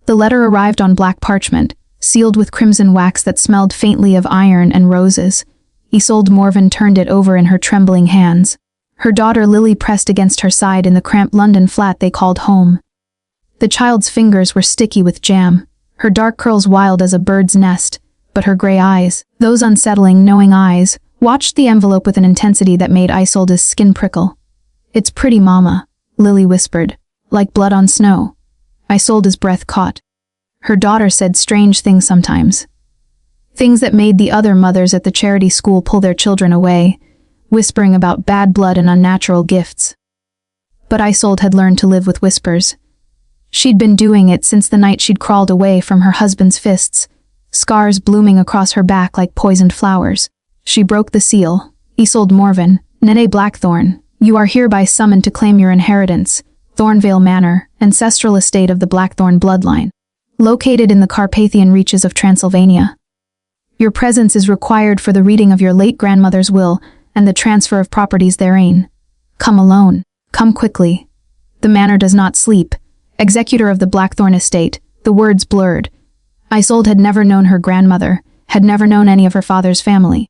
The letter arrived on black parchment, sealed with crimson wax that smelled faintly of iron and roses. Isolde Morven turned it over in her trembling hands. Her daughter Lily pressed against her side in the cramped London flat they called home. The child's fingers were sticky with jam, her dark curls wild as a bird's nest, but her gray eyes, those unsettling, knowing eyes, watched the envelope with an intensity that made Isolde's skin prickle. "It's pretty, Mama," Lily whispered, "like blood on snow." Isolde's breath caught. Her daughter said strange things sometimes. Things that made the other mothers at the charity school pull their children away, whispering about bad blood and unnatural gifts. But Isolde had learned to live with whispers. She'd been doing it since the night she'd crawled away from her husband's fists, scars blooming across her back like poisoned flowers. She broke the seal. "Isolde Morven, Nene Blackthorn, you are hereby summoned to claim your inheritance, Thornvale Manor, ancestral estate of the Blackthorn bloodline, located in the Carpathian reaches of Transylvania. Your presence is required for the reading of your late grandmother's will and the transfer of properties therein. Come alone. Come quickly. The manor does not sleep. Executor of the Blackthorn estate," the words blurred. Isolde had never known her grandmother, had never known any of her father's family.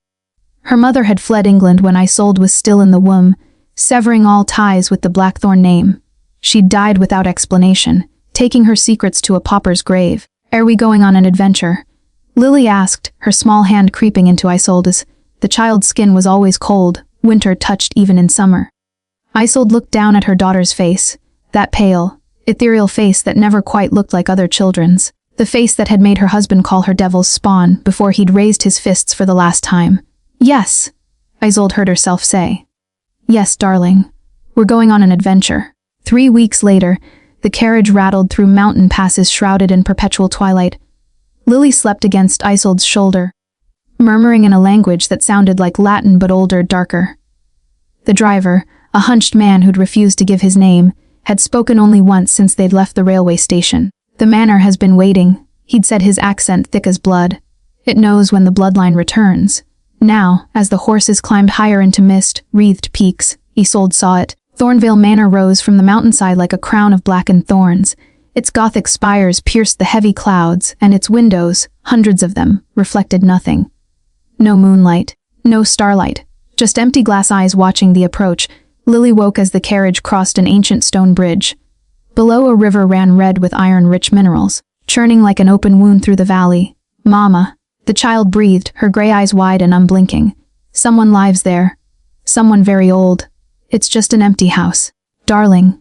Her mother had fled England when Isolde was still in the womb, severing all ties with the Blackthorn name. She'd died without explanation, taking her secrets to a pauper's grave. "Are we going on an adventure?" Lily asked, her small hand creeping into Isolde's. The child's skin was always cold, winter touched even in summer. Isolde looked down at her daughter's face, that pale, ethereal face that never quite looked like other children's, the face that had made her husband call her devil's spawn before he'd raised his fists for the last time. "Yes," Isolde heard herself say. "Yes, darling. We're going on an adventure." 3 weeks later, the carriage rattled through mountain passes shrouded in perpetual twilight. Lily slept against Isolde's shoulder, murmuring in a language that sounded like Latin but older, darker. The driver, a hunched man who'd refused to give his name, had spoken only once since they'd left the railway station. "The manor has been waiting," he'd said, his accent thick as blood. "It knows when the bloodline returns." Now, as the horses climbed higher into mist-wreathed peaks, Isolde saw it. Thornvale Manor rose from the mountainside like a crown of blackened thorns. Its Gothic spires pierced the heavy clouds, and its windows, hundreds of them, reflected nothing. No moonlight, no starlight, just empty glass eyes watching the approach. Lily woke as the carriage crossed an ancient stone bridge. Below, a river ran red with iron-rich minerals, churning like an open wound through the valley. "Mama," the child breathed, her gray eyes wide and unblinking. "Someone lives there. Someone very old. It's just an empty house. Darling."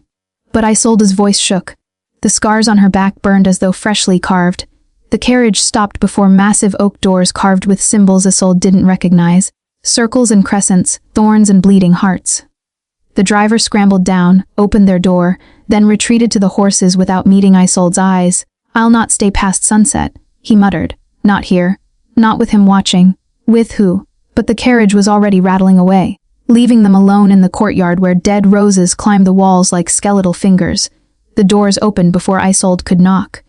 But Isolde's voice shook. The scars on her back burned as though freshly carved. The carriage stopped before massive oak doors carved with symbols Isolde didn't recognize. Circles and crescents, thorns and bleeding hearts. The driver scrambled down, opened their door, then retreated to the horses without meeting Isolde's eyes. "I'll not stay past sunset," he muttered. "Not here. Not with him watching." With who? But the carriage was already rattling away, leaving them alone in the courtyard where dead roses climbed the walls like skeletal fingers. The doors opened before Isolde could knock.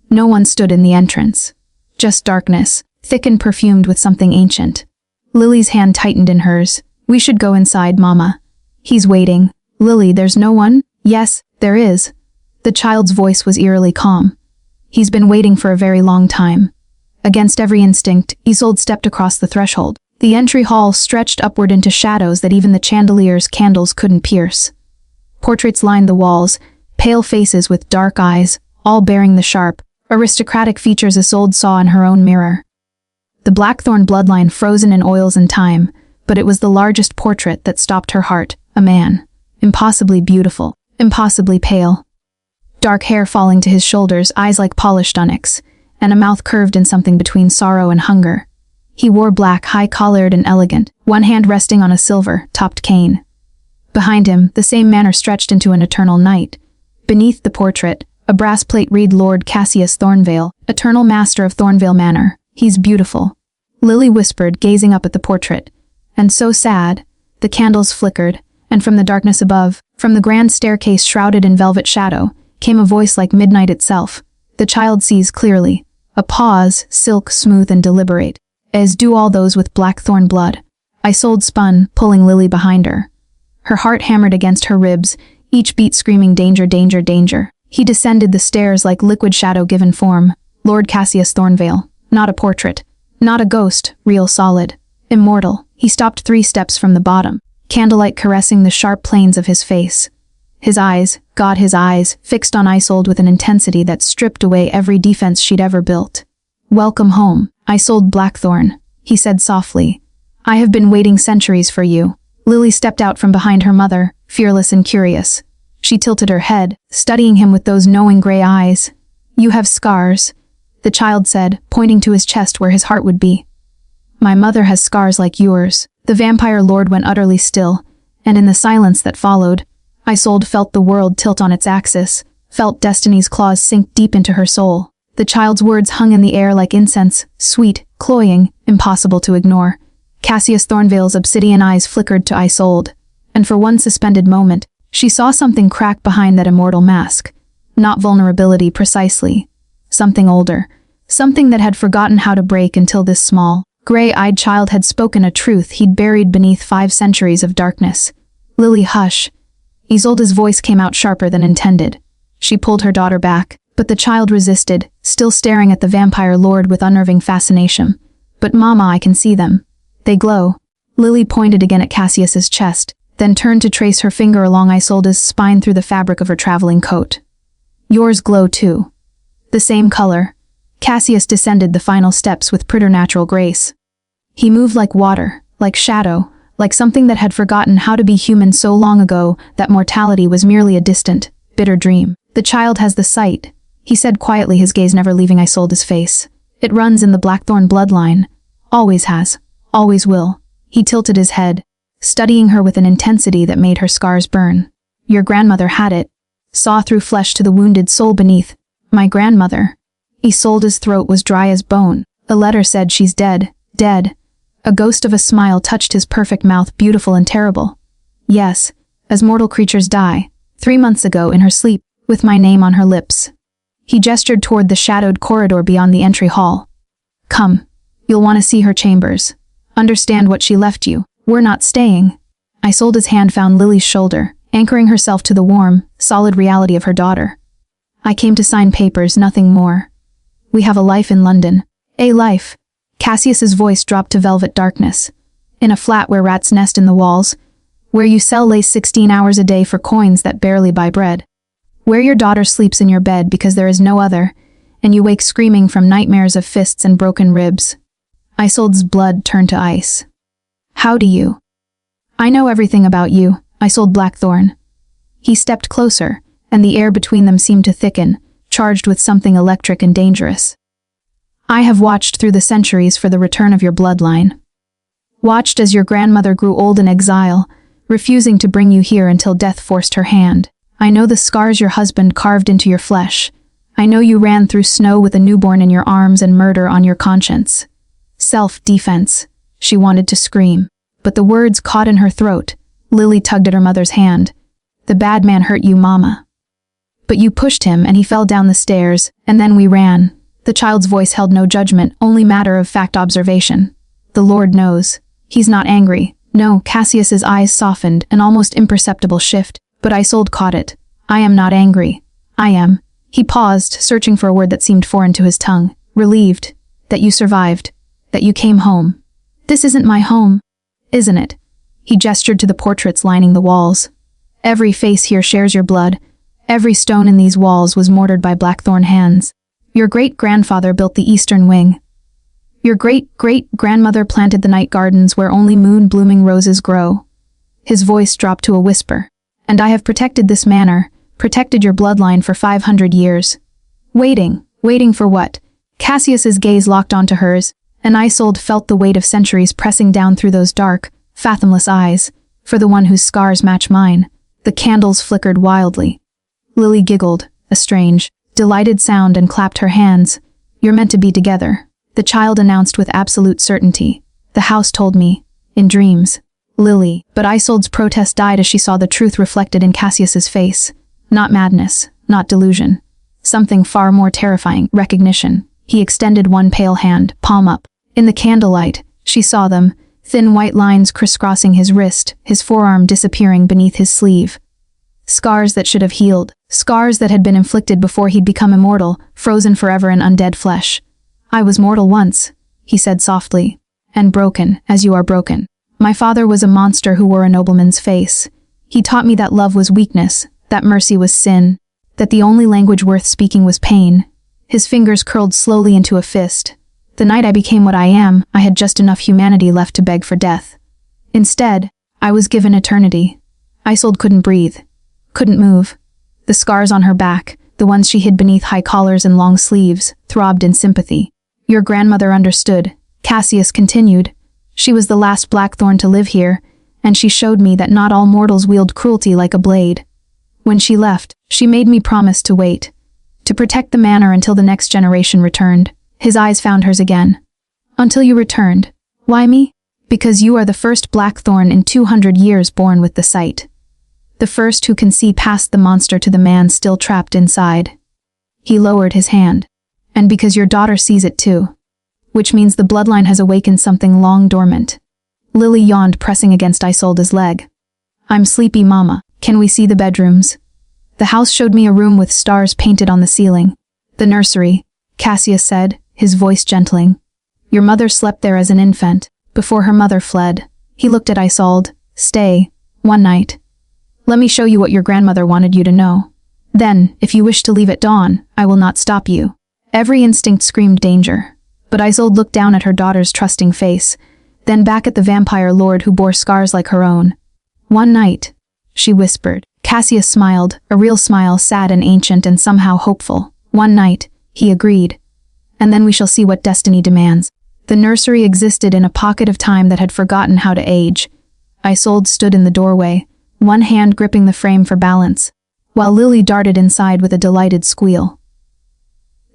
No one stood in the entrance. Just darkness, thick and perfumed with something ancient. Lily's hand tightened in hers. "We should go inside, Mama. He's waiting." "Lily, there's no one?" "Yes, there is." The child's voice was eerily calm. "He's been waiting for a very long time." Against every instinct, Isolde stepped across the threshold. The entry hall stretched upward into shadows that even the chandelier's candles couldn't pierce. Portraits lined the walls, pale faces with dark eyes, all bearing the sharp, aristocratic features Isolde saw in her own mirror. The Blackthorn bloodline frozen in oils and time, but it was the largest portrait that stopped her heart, a man. Impossibly beautiful, impossibly pale. Dark hair falling to his shoulders, eyes like polished onyx, and a mouth curved in something between sorrow and hunger. He wore black, high-collared and elegant, one hand resting on a silver-topped cane. Behind him, the same manor stretched into an eternal night. Beneath the portrait, a brass plate read Lord Cassius Thornvale, Eternal Master of Thornvale Manor. "He's beautiful," Lily whispered, gazing up at the portrait. "And so sad." The candles flickered, and from the darkness above, from the grand staircase shrouded in velvet shadow, came a voice like midnight itself. The child sees clearly. A pause, silk, smooth and deliberate, as do all those with Blackthorn blood. Isolde spun, pulling Lily behind her. Her heart hammered against her ribs, each beat screaming danger, danger, danger. He descended the stairs like liquid shadow given form. Lord Cassius Thornvale. Not a portrait. Not a ghost. Real solid. Immortal. He stopped 3 steps from the bottom, candlelight caressing the sharp planes of his face. His eyes, God, his eyes, fixed on Isolde with an intensity that stripped away every defense she'd ever built. "Welcome home, Isolde Blackthorn," he said softly. "I have been waiting centuries for you." Lily stepped out from behind her mother, fearless and curious. She tilted her head, studying him with those knowing gray eyes. "You have scars," the child said, pointing to his chest where his heart would be. "My mother has scars like yours." The vampire lord went utterly still, and in the silence that followed, Isolde felt the world tilt on its axis, felt Destiny's claws sink deep into her soul. The child's words hung in the air like incense, sweet, cloying, impossible to ignore. Cassius Thornvale's obsidian eyes flickered to Isolde, and for one suspended moment, she saw something crack behind that immortal mask. Not vulnerability precisely. Something older. Something that had forgotten how to break until this small, gray-eyed child had spoken a truth he'd buried beneath 5 centuries of darkness. "Lily, hush." Isolde's voice came out sharper than intended. She pulled her daughter back, but the child resisted, still staring at the vampire lord with unnerving fascination. "But Mama, I can see them. They glow." Lily pointed again at Cassius's chest, then turned to trace her finger along Isolde's spine through the fabric of her traveling coat. "Yours glow too. The same color." Cassius descended the final steps with preternatural grace. He moved like water, like shadow, like something that had forgotten how to be human so long ago that mortality was merely a distant, bitter dream. "The child has the sight," he said quietly, his gaze never leaving Isolde's face. "It runs in the Blackthorn bloodline. Always has. Always will." He tilted his head, studying her with an intensity that made her scars burn. "Your grandmother had it. Saw through flesh to the wounded soul beneath." "My grandmother?" Isolde's throat was dry as bone. "A letter said she's dead. Dead." A ghost of a smile touched his perfect mouth, beautiful and terrible. "Yes, as mortal creatures die. 3 months ago in her sleep, with my name on her lips." He gestured toward the shadowed corridor beyond the entry hall. "Come. You'll want to see her chambers. Understand what she left you. We're not staying." Isolde's hand found Lily's shoulder, anchoring herself to the warm, solid reality of her daughter. "I came to sign papers, nothing more. We have a life in London. A life." Cassius's voice dropped to velvet darkness. "In a flat where rats nest in the walls. Where you sell lace 16 hours a day for coins that barely buy bread. Where your daughter sleeps in your bed because there is no other, and you wake screaming from nightmares of fists and broken ribs." Isolde's blood turned to ice. "How do you?" "I know everything about you, Isolde Blackthorn." He stepped closer, and the air between them seemed to thicken, charged with something electric and dangerous. "I have watched through the centuries for the return of your bloodline. Watched as your grandmother grew old in exile, refusing to bring you here until death forced her hand. I know the scars your husband carved into your flesh. I know you ran through snow with a newborn in your arms and murder on your conscience. Self-defense." She wanted to scream, but the words caught in her throat. Lily tugged at her mother's hand. "The bad man hurt you, Mama. But you pushed him and he fell down the stairs, and then we ran." The child's voice held no judgment, only matter-of-fact observation. "The Lord knows. He's not angry." "No." Cassius's eyes softened, an almost imperceptible shift, but Isolde caught it. "I am not angry. I am." He paused, searching for a word that seemed foreign to his tongue. "Relieved. That you survived. That you came home." "This isn't my home, isn't it?" He gestured to the portraits lining the walls. "Every face here shares your blood. Every stone in these walls was mortared by Blackthorn hands. Your great-grandfather built the eastern wing. Your great-great-grandmother planted the night gardens where only moon-blooming roses grow." His voice dropped to a whisper. "And I have protected this manor, protected your bloodline for 500 years. Waiting for what?" Cassius's gaze locked onto hers, and Isolde felt the weight of centuries pressing down through those dark, fathomless eyes. "For the one whose scars match mine." The candles flickered wildly. Lily giggled, a strange, delighted sound, and clapped her hands. "You're meant to be together," the child announced with absolute certainty. "The house told me. In dreams." "Lily." But Isolde's protest died as she saw the truth reflected in Cassius's face. Not madness, not delusion. Something far more terrifying, recognition. He extended one pale hand, palm up. In the candlelight, she saw them, thin white lines crisscrossing his wrist, his forearm disappearing beneath his sleeve. Scars that should have healed. Scars that had been inflicted before he'd become immortal, frozen forever in undead flesh. "I was mortal once," he said softly. "And broken, as you are broken. My father was a monster who wore a nobleman's face. He taught me that love was weakness, that mercy was sin, that the only language worth speaking was pain." His fingers curled slowly into a fist. "The night I became what I am, I had just enough humanity left to beg for death. Instead, I was given eternity." Isolde couldn't breathe, couldn't move. The scars on her back, the ones she hid beneath high collars and long sleeves, throbbed in sympathy. "Your grandmother understood," Cassius continued. "She was the last Blackthorn to live here, and she showed me that not all mortals wield cruelty like a blade. When she left, she made me promise to wait, to protect the manor until the next generation returned." His eyes found hers again. "Until you returned. Why me?" "Because you are the first Blackthorn in 200 years born with the sight. The first who can see past the monster to the man still trapped inside." He lowered his hand. "And because your daughter sees it too. Which means the bloodline has awakened something long dormant." Lily yawned, pressing against Isolde's leg. "I'm sleepy, Mama. Can we see the bedrooms?" The house showed me a room with stars painted on the ceiling. "The nursery," Cassius said, his voice gentling. "Your mother slept there as an infant, before her mother fled." He looked at Isolde. "Stay, one night. Let me show you what your grandmother wanted you to know. Then, if you wish to leave at dawn, I will not stop you." Every instinct screamed danger, but Isolde looked down at her daughter's trusting face, then back at the vampire lord who bore scars like her own. "One night," she whispered. Cassius smiled, a real smile, sad and ancient and somehow hopeful. "One night," he agreed. "And then we shall see what destiny demands." The nursery existed in a pocket of time that had forgotten how to age. Isolde stood in the doorway, one hand gripping the frame for balance, while Lily darted inside with a delighted squeal.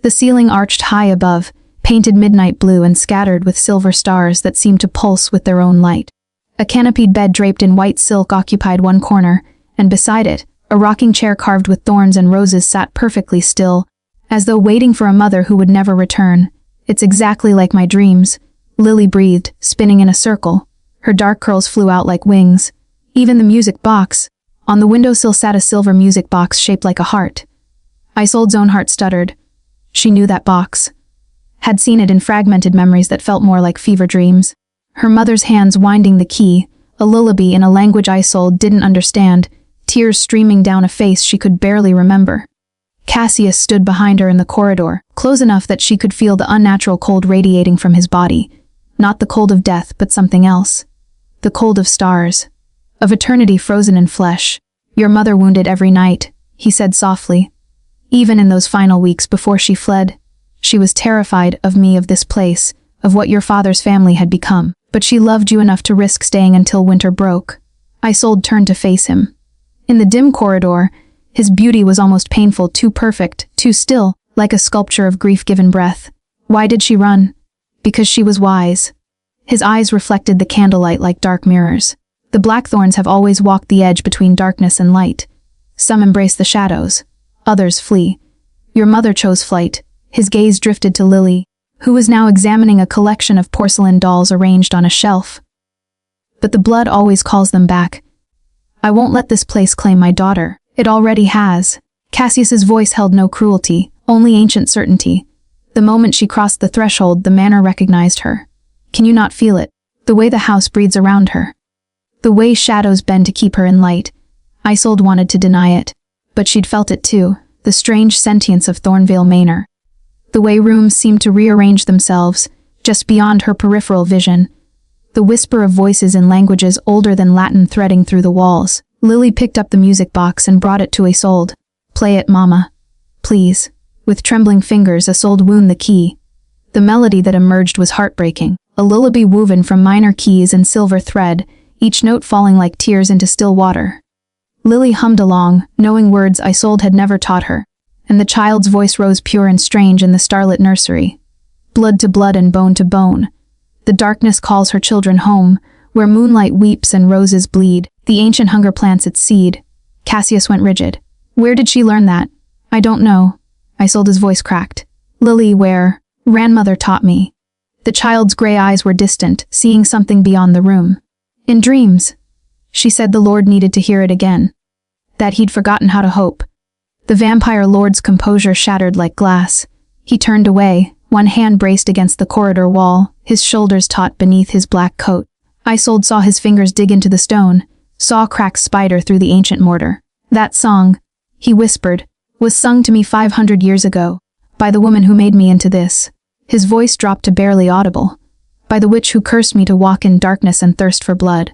The ceiling arched high above, painted midnight blue and scattered with silver stars that seemed to pulse with their own light. A canopied bed draped in white silk occupied one corner, and beside it, a rocking chair carved with thorns and roses sat perfectly still, as though waiting for a mother who would never return. "It's exactly like my dreams," Lily breathed, spinning in a circle. Her dark curls flew out like wings. Even the music box. On the windowsill sat a silver music box shaped like a heart. Isolde's own heart stuttered. She knew that box. Had seen it in fragmented memories that felt more like fever dreams. Her mother's hands winding the key, a lullaby in a language Isolde didn't understand, tears streaming down a face she could barely remember. Cassius stood behind her in the corridor, close enough that she could feel the unnatural cold radiating from his body. Not the cold of death, but something else. The cold of stars. Of eternity frozen in flesh. "Your mother wounded every night," he said softly. "Even in those final weeks before she fled. She was terrified of me, of this place, of what your father's family had become. But she loved you enough to risk staying until winter broke." Isolde turned to face him. In the dim corridor, his beauty was almost painful, too perfect, too still, like a sculpture of grief-given breath. Why did she run? Because she was wise. His eyes reflected the candlelight like dark mirrors. The Blackthorns have always walked the edge between darkness and light. Some embrace the shadows, others flee. Your mother chose flight. His gaze drifted to Lily, who was now examining a collection of porcelain dolls arranged on a shelf. "But the blood always calls them back. I won't let this place claim my daughter. It already has." Cassius's voice held no cruelty, only ancient certainty. The moment she crossed the threshold, the manor recognized her. Can you not feel it? The way the house breathes around her. The way shadows bend to keep her in light. Isolde wanted to deny it, but she'd felt it too, the strange sentience of Thornvale Manor. The way rooms seemed to rearrange themselves, just beyond her peripheral vision. The whisper of voices in languages older than Latin threading through the walls. Lily picked up the music box and brought it to Isolde. "Play it, Mama. Please." With trembling fingers, Isolde wound the key. The melody that emerged was heartbreaking, a lullaby woven from minor keys and silver thread, each note falling like tears into still water. Lily hummed along, knowing words Isolde had never taught her, and the child's voice rose pure and strange in the starlit nursery. Blood to blood and bone to bone. The darkness calls her children home, where moonlight weeps and roses bleed. The ancient hunger plants its seed. Cassius went rigid. "Where did she learn that?" "I don't know." Isolde's voice cracked. "Lily, where? Grandmother taught me." The child's gray eyes were distant, seeing something beyond the room. "In dreams." She said the Lord needed to hear it again. that he'd forgotten how to hope. The vampire lord's composure shattered like glass. He turned away, one hand braced against the corridor wall, his shoulders taut beneath his black coat. Isolde saw his fingers dig into the stone, saw cracks spider through the ancient mortar. That song, he whispered, was sung to me 500 years ago, by the woman who made me into this. His voice dropped to barely audible. By the witch who cursed me to walk in darkness and thirst for blood.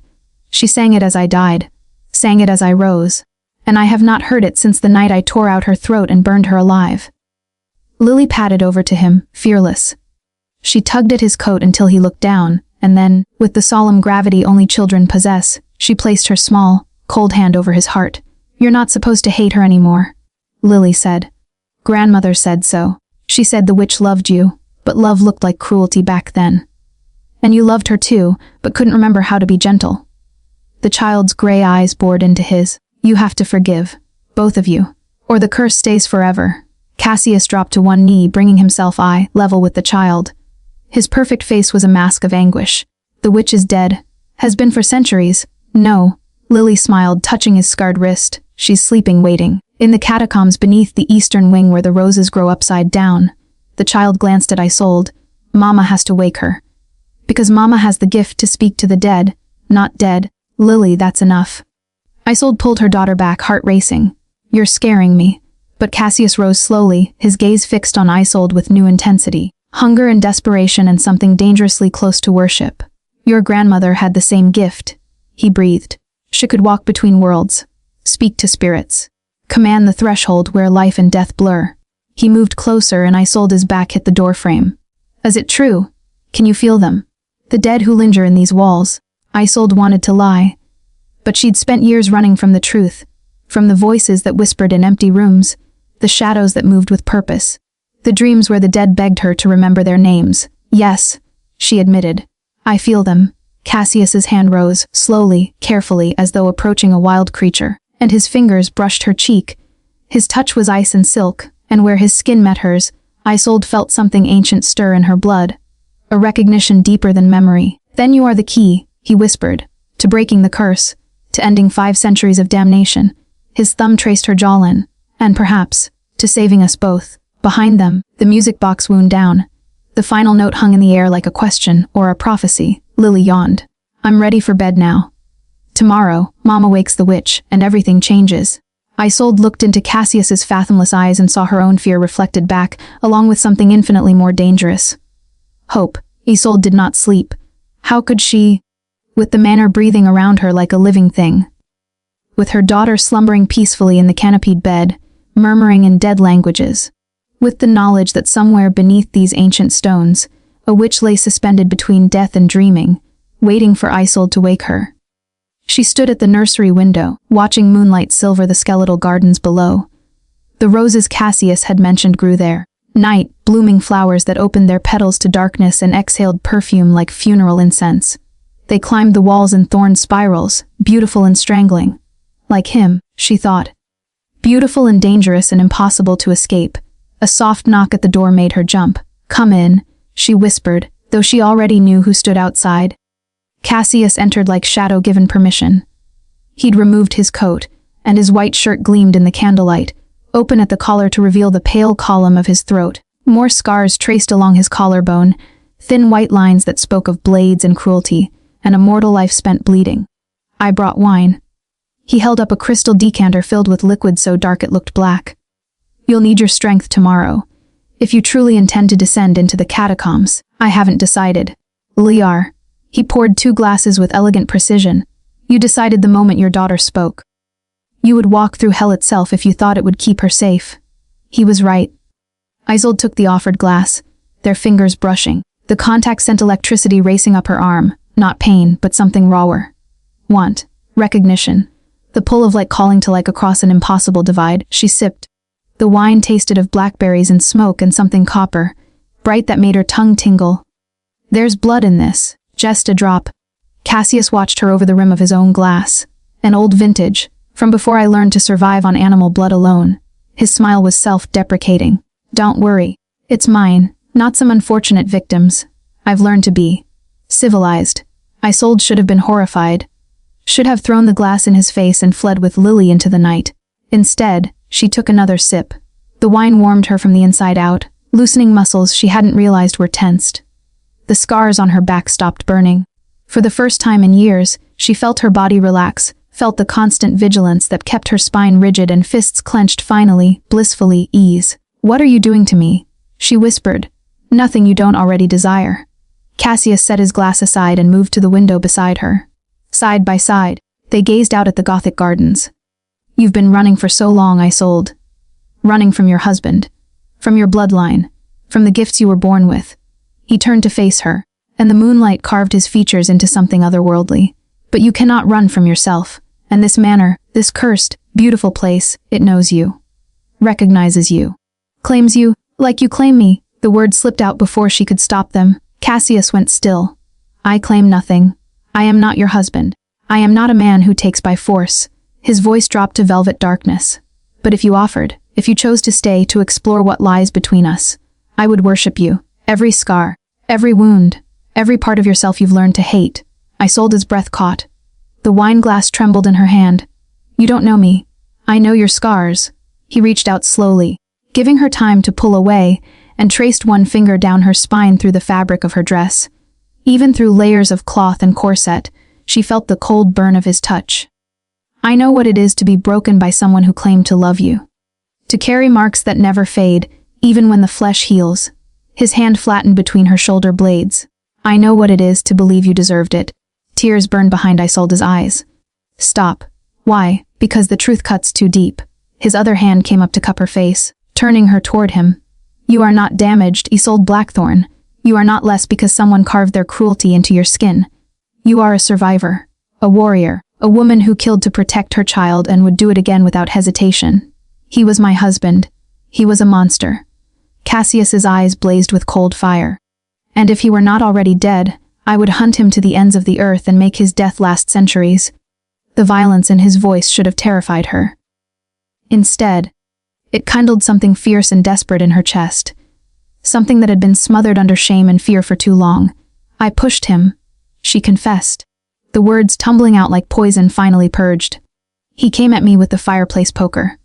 She sang it as I died, sang it as I rose, and I have not heard it since the night I tore out her throat and burned her alive. Lily padded over to him, fearless. She tugged at his coat until he looked down, and then, with the solemn gravity only children possess, she placed her small, cold hand over his heart. "You're not supposed to hate her anymore," Lily said. "Grandmother said so. She said the witch loved you, but love looked like cruelty back then. And you loved her too, but couldn't remember how to be gentle." The child's gray eyes bored into his. "You have to forgive, both of you, or the curse stays forever." Cassius dropped to one knee, bringing himself eye level with the child. His perfect face was a mask of anguish. "The witch is dead. Has been for centuries." "No," Lily smiled, touching his scarred wrist. "She's sleeping, waiting. In the catacombs beneath the eastern wing where the roses grow upside down." The child glanced at Isolde. "Mama has to wake her. Because Mama has the gift to speak to the dead, not dead." "Lily, that's enough." Isolde pulled her daughter back, heart racing. "You're scaring me." But Cassius rose slowly, his gaze fixed on Isolde with new intensity. Hunger and desperation and something dangerously close to worship. "Your grandmother had the same gift," he breathed. "She could walk between worlds, speak to spirits, command the threshold where life and death blur." He moved closer and Isolde's back hit the doorframe. "Is it true? Can you feel them? The dead who linger in these walls?" Isolde wanted to lie, but she'd spent years running from the truth, from the voices that whispered in empty rooms, the shadows that moved with purpose, the dreams where the dead begged her to remember their names. "Yes," she admitted. "I feel them." Cassius's hand rose, slowly, carefully, as though approaching a wild creature, and his fingers brushed her cheek. His touch was ice and silk, and where his skin met hers, Isolde felt something ancient stir in her blood, a recognition deeper than memory. "Then you are the key," he whispered, "to breaking the curse, to ending 5 centuries of damnation." His thumb traced her jawline, and perhaps, to saving us both. Behind them, the music box wound down. The final note hung in the air like a question or a prophecy. Lily yawned. "I'm ready for bed now. Tomorrow, Mama wakes the witch, and everything changes." Isolde looked into Cassius's fathomless eyes and saw her own fear reflected back, along with something infinitely more dangerous. Hope. Isolde did not sleep. How could she? With the manor breathing around her like a living thing. With her daughter slumbering peacefully in the canopied bed, murmuring in dead languages. With the knowledge that somewhere beneath these ancient stones, a witch lay suspended between death and dreaming, waiting for Isolde to wake her. She stood at the nursery window, watching moonlight silver the skeletal gardens below. The roses Cassius had mentioned grew there. Night, blooming flowers that opened their petals to darkness and exhaled perfume like funeral incense. They climbed the walls in thorn spirals, beautiful and strangling. Like him, she thought. Beautiful and dangerous and impossible to escape. A soft knock at the door made her jump. "Come in," she whispered, though she already knew who stood outside. Cassius entered like shadow given permission. He'd removed his coat, and his white shirt gleamed in the candlelight, open at the collar to reveal the pale column of his throat. More scars traced along his collarbone, thin white lines that spoke of blades and cruelty, and a mortal life spent bleeding. "I brought wine." He held up a crystal decanter filled with liquid so dark it looked black. "You'll need your strength tomorrow, if you truly intend to descend into the catacombs." "I haven't decided." "Liar." He poured 2 glasses with elegant precision. "You decided the moment your daughter spoke. You would walk through hell itself if you thought it would keep her safe." He was right. Isolde took the offered glass, their fingers brushing. The contact sent electricity racing up her arm, not pain, but something rawer. Want. Recognition. The pull of like calling to like across an impossible divide. She sipped. The wine tasted of blackberries and smoke and something copper, bright that made her tongue tingle. "There's blood in this, just a drop." Cassius watched her over the rim of his own glass. "An old vintage, from before I learned to survive on animal blood alone." His smile was self-deprecating. "Don't worry. It's mine, not some unfortunate victims. I've learned to be civilized." Isolde should have been horrified. Should have thrown the glass in his face and fled with Lily into the night. Instead, she took another sip. The wine warmed her from the inside out, loosening muscles she hadn't realized were tensed. The scars on her back stopped burning. For the first time in years, she felt her body relax, felt the constant vigilance that kept her spine rigid and fists clenched finally, blissfully ease. "What are you doing to me?" she whispered. "Nothing you don't already desire." Cassius set his glass aside and moved to the window beside her. Side by side, they gazed out at the Gothic gardens. "You've been running for so long," Isolde. "Running from your husband. From your bloodline. From the gifts you were born with." He turned to face her, and the moonlight carved his features into something otherworldly. "But you cannot run from yourself, and this manor, this cursed, beautiful place, it knows you. Recognizes you. Claims you, like you claim me." The words slipped out before she could stop them. Cassius went still. "I claim nothing. I am not your husband. I am not a man who takes by force." His voice dropped to velvet darkness. "But if you offered, if you chose to stay to explore what lies between us, I would worship you. Every scar, every wound, every part of yourself you've learned to hate." Isolde's breath caught. The wine glass trembled in her hand. "You don't know me. I know your scars." He reached out slowly, giving her time to pull away, and traced one finger down her spine through the fabric of her dress. Even through layers of cloth and corset, she felt the cold burn of his touch. "I know what it is to be broken by someone who claimed to love you. To carry marks that never fade, even when the flesh heals." His hand flattened between her shoulder blades. "I know what it is to believe you deserved it." Tears burned behind Isolde's eyes. "Stop." "Why?" "Because the truth cuts too deep." His other hand came up to cup her face, turning her toward him. "You are not damaged, Isolde Blackthorn. You are not less because someone carved their cruelty into your skin. You are a survivor, a warrior, a woman who killed to protect her child and would do it again without hesitation. He was my husband. He was a monster." Cassius's eyes blazed with cold fire. "And if he were not already dead, I would hunt him to the ends of the earth and make his death last centuries." The violence in his voice should have terrified her. Instead, it kindled something fierce and desperate in her chest. Something that had been smothered under shame and fear for too long. "I pushed him," she confessed. The words tumbling out like poison finally purged. "He came at me with the fireplace poker.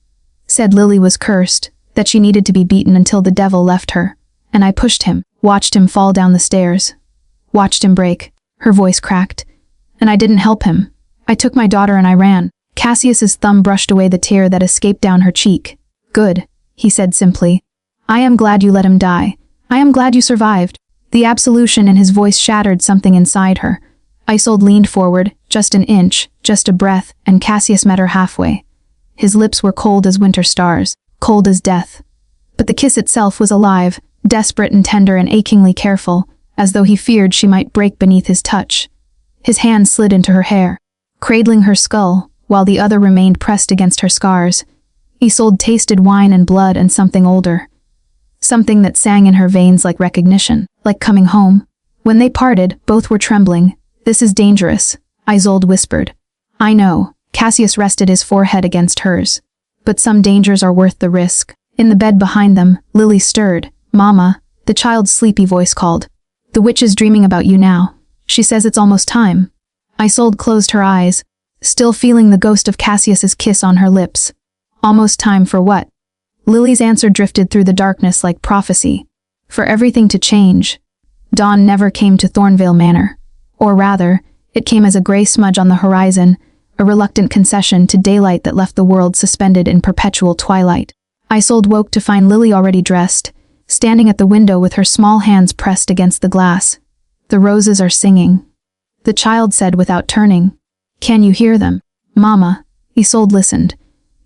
Said Lily was cursed, that she needed to be beaten until the devil left her. And I pushed him, watched him fall down the stairs. Watched him break." Her voice cracked. "And I didn't help him. I took my daughter and I ran." Cassius's thumb brushed away the tear that escaped down her cheek. "Good," he said simply. "I am glad you let him die. I am glad you survived." The absolution in his voice shattered something inside her. Isolde leaned forward, just an inch, just a breath, and Cassius met her halfway. His lips were cold as winter stars, cold as death. But the kiss itself was alive, desperate and tender and achingly careful, as though he feared she might break beneath his touch. His hand slid into her hair, cradling her skull, while the other remained pressed against her scars. Isolde tasted wine and blood and something older. Something that sang in her veins like recognition, like coming home. When they parted, both were trembling. "This is dangerous," Isolde whispered. "I know." Cassius rested his forehead against hers. "But some dangers are worth the risk." In the bed behind them, Lily stirred. "Mama," the child's sleepy voice called. "The witch is dreaming about you now. She says it's almost time." Isolde closed her eyes, still feeling the ghost of Cassius's kiss on her lips. Almost time for what? Lily's answer drifted through the darkness like prophecy. For everything to change. Dawn never came to Thornvale Manor. Or rather, it came as a gray smudge on the horizon, a reluctant concession to daylight that left the world suspended in perpetual twilight. Isolde woke to find Lily already dressed, standing at the window with her small hands pressed against the glass. "The roses are singing," the child said without turning. "Can you hear them?" "Mama." Isolde listened.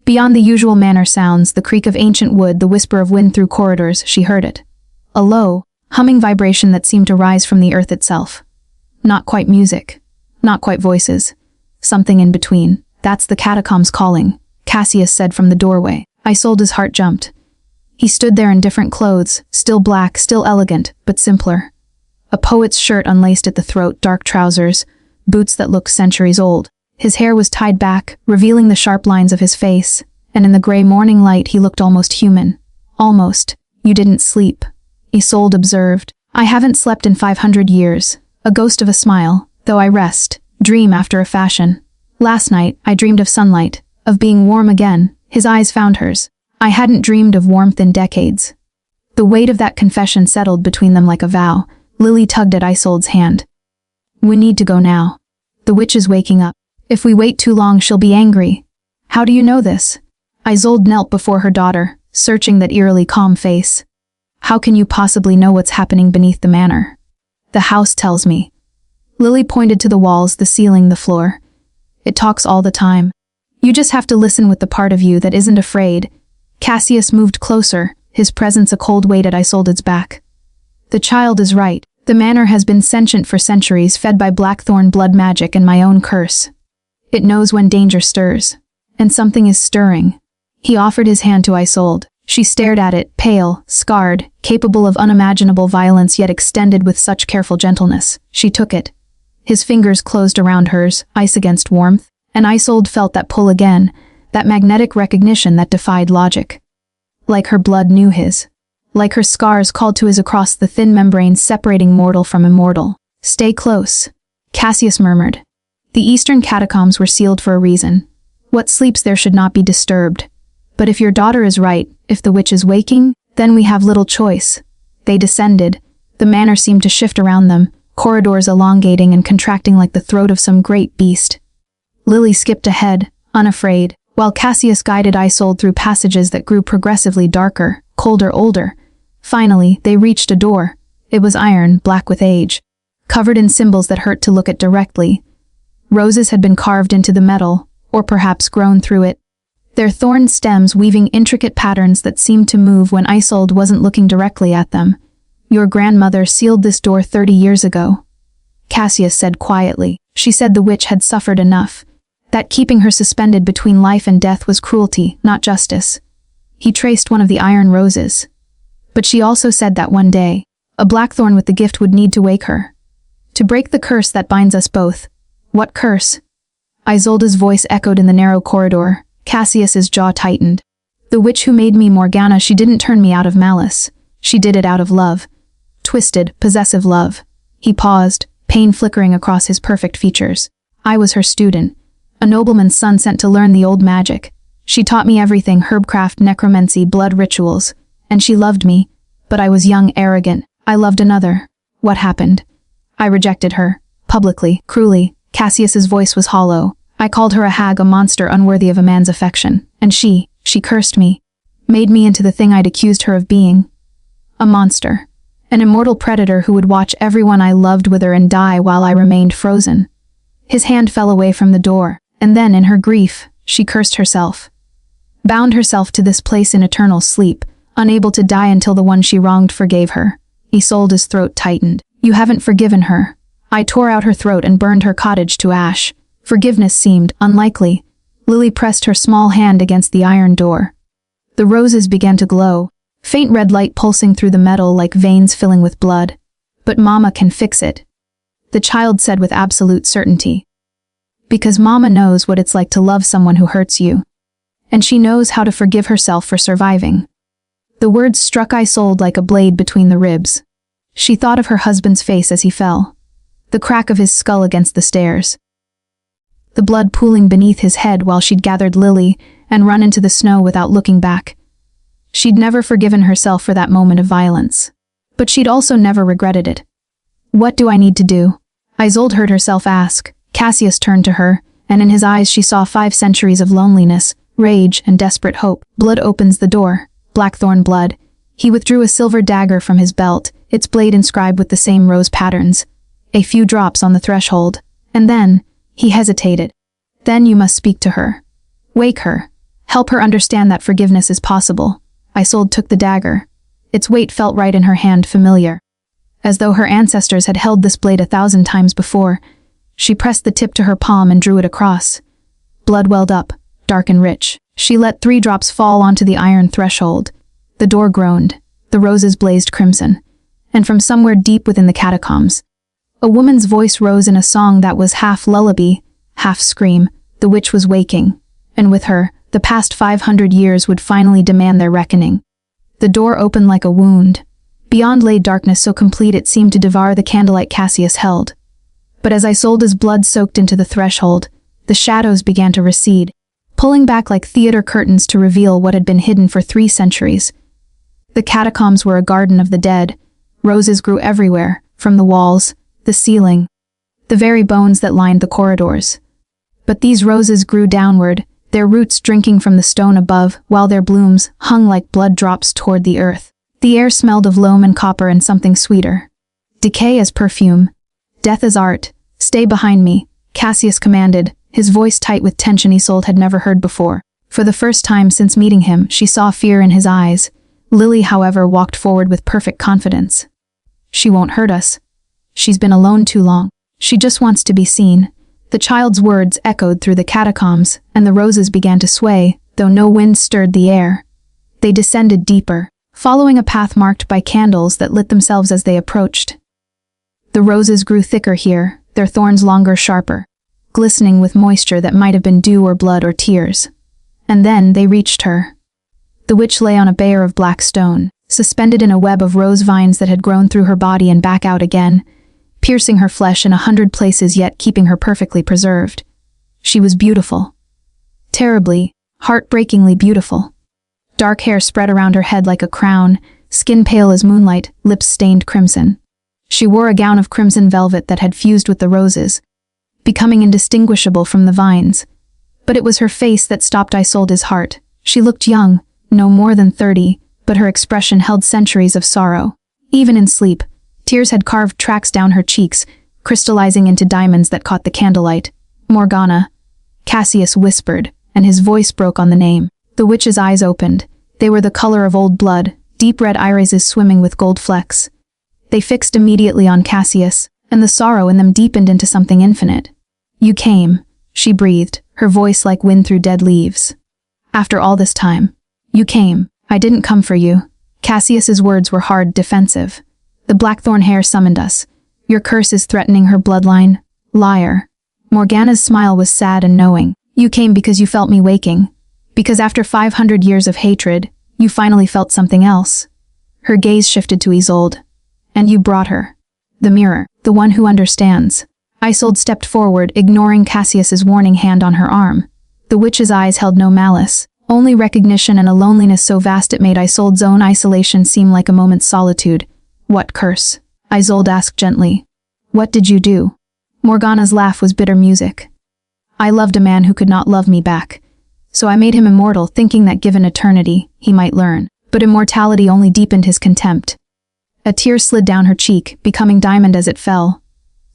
Beyond the usual manor sounds, the creak of ancient wood, the whisper of wind through corridors, she heard it. A low, humming vibration that seemed to rise from the earth itself. Not quite music. Not quite voices. Something in between. "That's the catacombs calling," Cassius said from the doorway. Isolde's heart jumped. He stood there in different clothes, still black, still elegant, but simpler. A poet's shirt unlaced at the throat, dark trousers, boots that looked centuries old. His hair was tied back, revealing the sharp lines of his face, and in the gray morning light he looked almost human. Almost. "You didn't sleep," Isolde observed. "I haven't slept in 500 years. A ghost of a smile, though I rest, dream after a fashion. Last night, I dreamed of sunlight, of being warm again." His eyes found hers. I hadn't dreamed of warmth in decades. The weight of that confession settled between them like a vow. Lily tugged at Isolde's hand. We need to go now. The witch is waking up. If we wait too long, she'll be angry. How do you know this? Isolde knelt before her daughter, searching that eerily calm face. How can you possibly know what's happening beneath the manor? The house tells me. Lily pointed to the walls, the ceiling, the floor. It talks all the time. You just have to listen with the part of you that isn't afraid. Cassius moved closer, his presence a cold weight at Isolde's back. The child is right. The manor has been sentient for centuries, fed by blackthorn blood magic and my own curse. It knows when danger stirs. And something is stirring. He offered his hand to Isolde. She stared at it, pale, scarred, capable of unimaginable violence yet extended with such careful gentleness. She took it. His fingers closed around hers, ice against warmth, and Isolde felt that pull again, that magnetic recognition that defied logic. Like her blood knew his. Like her scars called to his across the thin membrane separating mortal from immortal. Stay close, Cassius murmured. The eastern catacombs were sealed for a reason. What sleeps there should not be disturbed. But if your daughter is right, if the witch is waking, then we have little choice. They descended. The manor seemed to shift around them, corridors elongating and contracting like the throat of some great beast. Lily skipped ahead, unafraid, while Cassius guided Isolde through passages that grew progressively darker, colder, older. Finally, they reached a door. It was iron, black with age, covered in symbols that hurt to look at directly. Roses had been carved into the metal, or perhaps grown through it, their thorn stems weaving intricate patterns that seemed to move when Isolde wasn't looking directly at them. Your grandmother sealed this door 30 years ago, Cassius said quietly. She said the witch had suffered enough, that keeping her suspended between life and death was cruelty, not justice. He traced one of the iron roses. But she also said that one day, a blackthorn with the gift would need to wake her. To break the curse that binds us both. What curse? Isolde's voice echoed in the narrow corridor. Cassius's jaw tightened. The witch who made me Morgana, she didn't turn me out of malice. She did it out of love. Twisted, possessive love. He paused, pain flickering across his perfect features. I was her student. A nobleman's son sent to learn the old magic. She taught me everything, herbcraft, necromancy, blood rituals. And she loved me. But I was young, arrogant. I loved another. What happened? I rejected her. Publicly, cruelly. Cassius's voice was hollow. I called her a hag, a monster unworthy of a man's affection. And she cursed me. Made me into the thing I'd accused her of being. A monster. An immortal predator who would watch everyone I loved wither and die while I remained frozen. His hand fell away from the door, and then, in her grief, she cursed herself. Bound herself to this place in eternal sleep, unable to die until the one she wronged forgave her. Isolde's throat tightened. You haven't forgiven her. I tore out her throat and burned her cottage to ash. Forgiveness seemed unlikely. Lily pressed her small hand against the iron door. The roses began to glow, faint red light pulsing through the metal like veins filling with blood. But Mama can fix it, the child said with absolute certainty. Because Mama knows what it's like to love someone who hurts you. And she knows how to forgive herself for surviving. The words struck Isolde like a blade between the ribs. She thought of her husband's face as he fell, the crack of his skull against the stairs, the blood pooling beneath his head while she'd gathered Lily and run into the snow without looking back. She'd never forgiven herself for that moment of violence. But she'd also never regretted it. What do I need to do? Isolde heard herself ask. Cassius turned to her, and in his eyes she saw 5 centuries of loneliness, rage, and desperate hope. Blood opens the door. Blackthorn blood. He withdrew a silver dagger from his belt, its blade inscribed with the same rose patterns. A few drops on the threshold. And then, he hesitated. Then you must speak to her. Wake her. Help her understand that forgiveness is possible. Isolde took the dagger. Its weight felt right in her hand, familiar. As though her ancestors had held this blade 1,000 times before. She pressed the tip to her palm and drew it across. Blood welled up, dark and rich. She let 3 drops fall onto the iron threshold. The door groaned. The roses blazed crimson. And from somewhere deep within the catacombs, a woman's voice rose in a song that was half lullaby, half scream. The witch was waking. And with her, the past 500 years would finally demand their reckoning. The door opened like a wound. Beyond lay darkness so complete it seemed to devour the candlelight Cassius held. But as Isolde's blood soaked into the threshold, the shadows began to recede, pulling back like theater curtains to reveal what had been hidden for 3 centuries. The catacombs were a garden of the dead. Roses grew everywhere, from the walls, the ceiling, the very bones that lined the corridors. But these roses grew downward, their roots drinking from the stone above, while their blooms hung like blood drops toward the earth. The air smelled of loam and copper and something sweeter. Decay as perfume. Death as art. Stay behind me, Cassius commanded, his voice tight with tension Isolde had never heard before. For the first time since meeting him, she saw fear in his eyes. Lily, however, walked forward with perfect confidence. She won't hurt us. She's been alone too long. She just wants to be seen. The child's words echoed through the catacombs, and the roses began to sway, though no wind stirred the air. They descended deeper, following a path marked by candles that lit themselves as they approached. The roses grew thicker here, their thorns longer, sharper, glistening with moisture that might have been dew or blood or tears. And then they reached her. The witch lay on a bier of black stone, suspended in a web of rose vines that had grown through her body and back out again, piercing her flesh in 100 places yet keeping her perfectly preserved. She was beautiful. Terribly, heartbreakingly beautiful. Dark hair spread around her head like a crown, skin pale as moonlight, lips stained crimson. She wore a gown of crimson velvet that had fused with the roses, becoming indistinguishable from the vines. But it was her face that stopped Isolde's heart. She looked young, no more than 30, but her expression held centuries of sorrow. Even in sleep, tears had carved tracks down her cheeks, crystallizing into diamonds that caught the candlelight. Morgana, Cassius whispered, and his voice broke on the name. The witch's eyes opened. They were the color of old blood, deep red irises swimming with gold flecks. They fixed immediately on Cassius, and the sorrow in them deepened into something infinite. You came, she breathed, her voice like wind through dead leaves. After all this time. You came. I didn't come for you. Cassius's words were hard, defensive. The blackthorn hair summoned us. Your curse is threatening her bloodline. Liar. Morgana's smile was sad and knowing. You came because you felt me waking. Because after 500 years of hatred, you finally felt something else. Her gaze shifted to Isolde. And you brought her. The mirror. The one who understands. Isolde stepped forward, ignoring Cassius's warning hand on her arm. The witch's eyes held no malice. Only recognition and a loneliness so vast it made Isolde's own isolation seem like a moment's solitude. What curse? Isolde asked gently. What did you do? Morgana's laugh was bitter music. I loved a man who could not love me back. So I made him immortal, thinking that given eternity, he might learn. But immortality only deepened his contempt. A tear slid down her cheek, becoming diamond as it fell.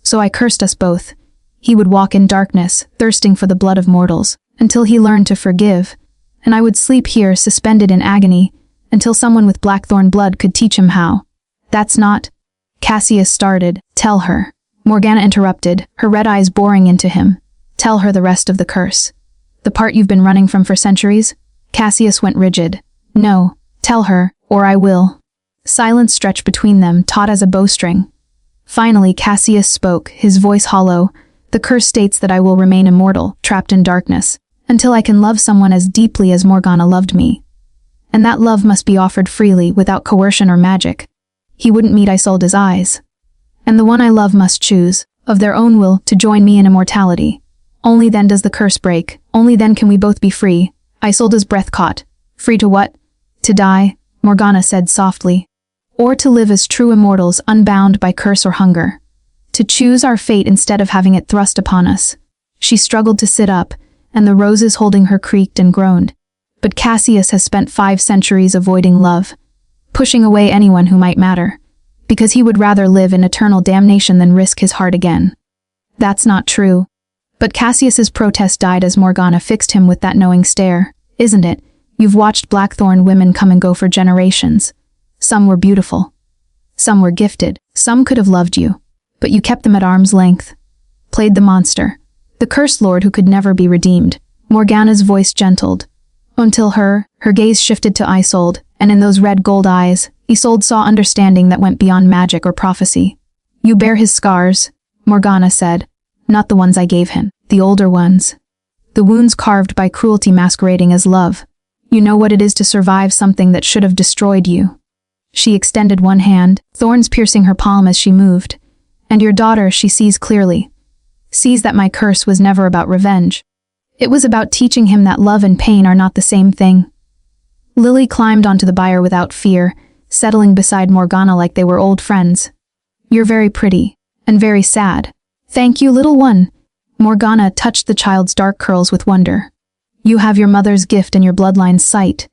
So I cursed us both. He would walk in darkness, thirsting for the blood of mortals, until he learned to forgive. And I would sleep here, suspended in agony, until someone with blackthorn blood could teach him how. That's not... Cassius started. Tell her. Morgana interrupted, her red eyes boring into him. Tell her the rest of the curse. The part you've been running from for centuries? Cassius went rigid. No, tell her, or I will. Silence stretched between them, taut as a bowstring. Finally, Cassius spoke, his voice hollow. The curse states that I will remain immortal, trapped in darkness, until I can love someone as deeply as Morgana loved me. And that love must be offered freely, without coercion or magic. He wouldn't meet Isolde's eyes. And the one I love must choose, of their own will, to join me in immortality. Only then does the curse break, only then can we both be free. Isolde's breath caught. Free to what? To die, Morgana said softly. Or to live as true immortals, unbound by curse or hunger. To choose our fate instead of having it thrust upon us. She struggled to sit up, and the roses holding her creaked and groaned. But Cassius has spent 5 centuries avoiding love, pushing away anyone who might matter, because he would rather live in eternal damnation than risk his heart again. That's not true. But Cassius's protest died as Morgana fixed him with that knowing stare. Isn't it? You've watched blackthorn women come and go for generations. Some were beautiful. Some were gifted. Some could have loved you. But you kept them at arm's length. Played the monster. The cursed lord who could never be redeemed. Morgana's voice gentled. Until her gaze shifted to Isolde, and in those red gold eyes, Isolde saw understanding that went beyond magic or prophecy. You bear his scars, Morgana said. Not the ones I gave him. The older ones. The wounds carved by cruelty masquerading as love. You know what it is to survive something that should have destroyed you. She extended one hand, thorns piercing her palm as she moved. And your daughter she sees clearly. Sees that my curse was never about revenge. It was about teaching him that love and pain are not the same thing. Lily climbed onto the bier without fear, settling beside Morgana like they were old friends. "You're very pretty, and very sad." "Thank you, little one." Morgana touched the child's dark curls with wonder. "You have your mother's gift and your bloodline's sight.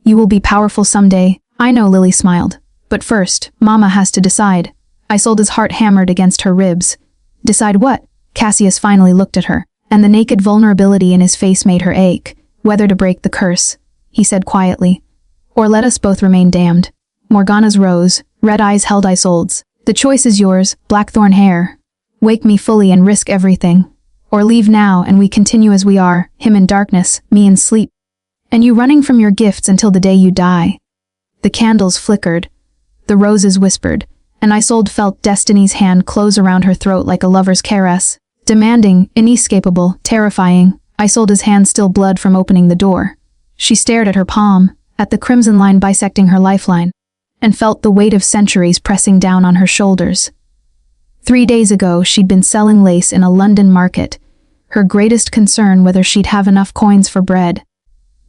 You will be powerful someday." "I know," Lily smiled. "But first, Mama has to decide." Isolde's heart hammered against her ribs. "Decide what?" Cassius finally looked at her, and the naked vulnerability in his face made her ache. "Whether to break the curse," he said quietly, "or let us both remain damned." Morgana's rose, red eyes held Isolde's. "The choice is yours, Blackthorn hair. Wake me fully and risk everything. Or leave now and we continue as we are, him in darkness, me in sleep. And you running from your gifts until the day you die." The candles flickered. The roses whispered, and Isolde felt Destiny's hand close around her throat like a lover's caress. Demanding, inescapable, terrifying, Isolde's hand still bled from opening the door. She stared at her palm, at the crimson line bisecting her lifeline, and felt the weight of centuries pressing down on her shoulders. 3 days ago, she'd been selling lace in a London market, her greatest concern whether she'd have enough coins for bread.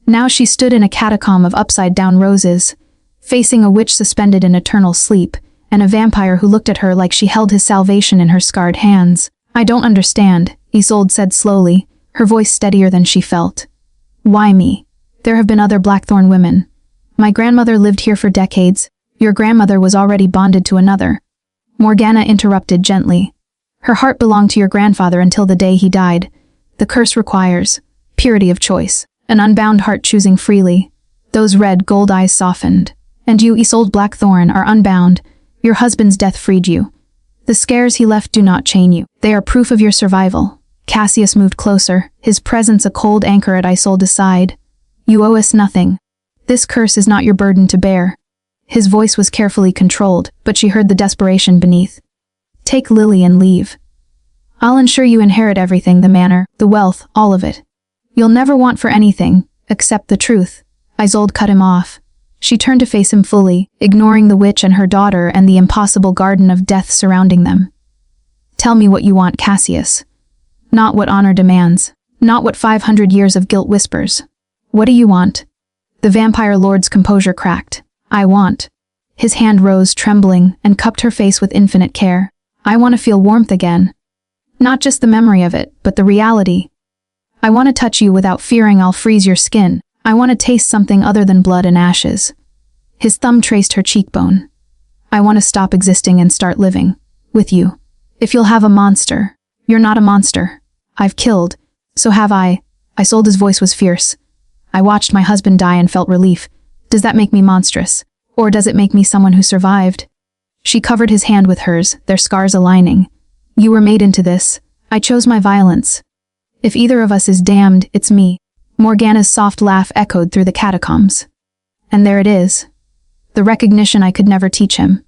Now she stood in a catacomb of upside-down roses, facing a witch suspended in eternal sleep, and a vampire who looked at her like she held his salvation in her scarred hands. "I don't understand," Isolde said slowly, her voice steadier than she felt. "Why me? There have been other Blackthorn women. My grandmother lived here for decades. Your grandmother was already bonded to another." Morgana interrupted gently. "Her heart belonged to your grandfather until the day he died. The curse requires purity of choice, an unbound heart choosing freely." Those red gold eyes softened. "And you, Isolde Blackthorn, are unbound. Your husband's death freed you. The scars he left do not chain you. They are proof of your survival." Cassius moved closer, his presence a cold anchor at Isolde's side. "You owe us nothing. This curse is not your burden to bear." His voice was carefully controlled, but she heard the desperation beneath. "Take Lily and leave. I'll ensure you inherit everything, the manor, the wealth, all of it. You'll never want for anything, except the truth." Isolde cut him off. She turned to face him fully, ignoring the witch and her daughter and the impossible garden of death surrounding them. "Tell me what you want, Cassius. Not what honor demands. Not what 500 years of guilt whispers. What do you want?" The vampire lord's composure cracked. "I want." His hand rose, trembling, and cupped her face with infinite care. "I want to feel warmth again. Not just the memory of it, but the reality. I want to touch you without fearing I'll freeze your skin. I want to taste something other than blood and ashes." His thumb traced her cheekbone. "I want to stop existing and start living. With you. If you'll have a monster." "You're not a monster. I've killed. So have I." Isolde's voice was fierce. "I watched my husband die and felt relief. Does that make me monstrous? Or does it make me someone who survived?" She covered his hand with hers, their scars aligning. "You were made into this. I chose my violence. If either of us is damned, it's me." Morgana's soft laugh echoed through the catacombs. "And there it is. The recognition I could never teach him."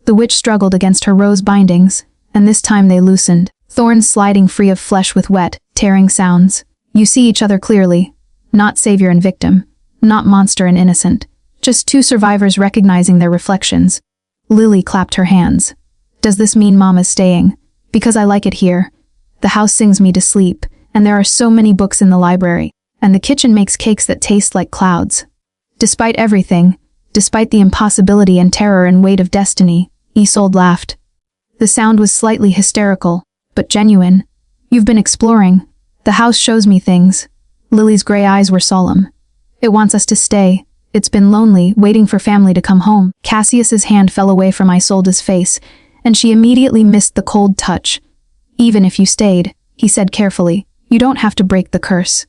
The witch struggled against her rose bindings, and this time they loosened, thorns sliding free of flesh with wet, tearing sounds. "You see each other clearly. Not savior and victim. Not monster and innocent. Just two survivors recognizing their reflections." Lily clapped her hands. "Does this mean Mama's staying? Because I like it here. The house sings me to sleep, and there are so many books in the library, and the kitchen makes cakes that taste like clouds." Despite everything, despite the impossibility and terror and weight of destiny, Isolde laughed. The sound was slightly hysterical, but genuine. "You've been exploring. The house shows me things." Lily's gray eyes were solemn. "It wants us to stay. It's been lonely, waiting for family to come home." Cassius's hand fell away from Isolde's face, and she immediately missed the cold touch. "Even if you stayed," he said carefully, "you don't have to break the curse.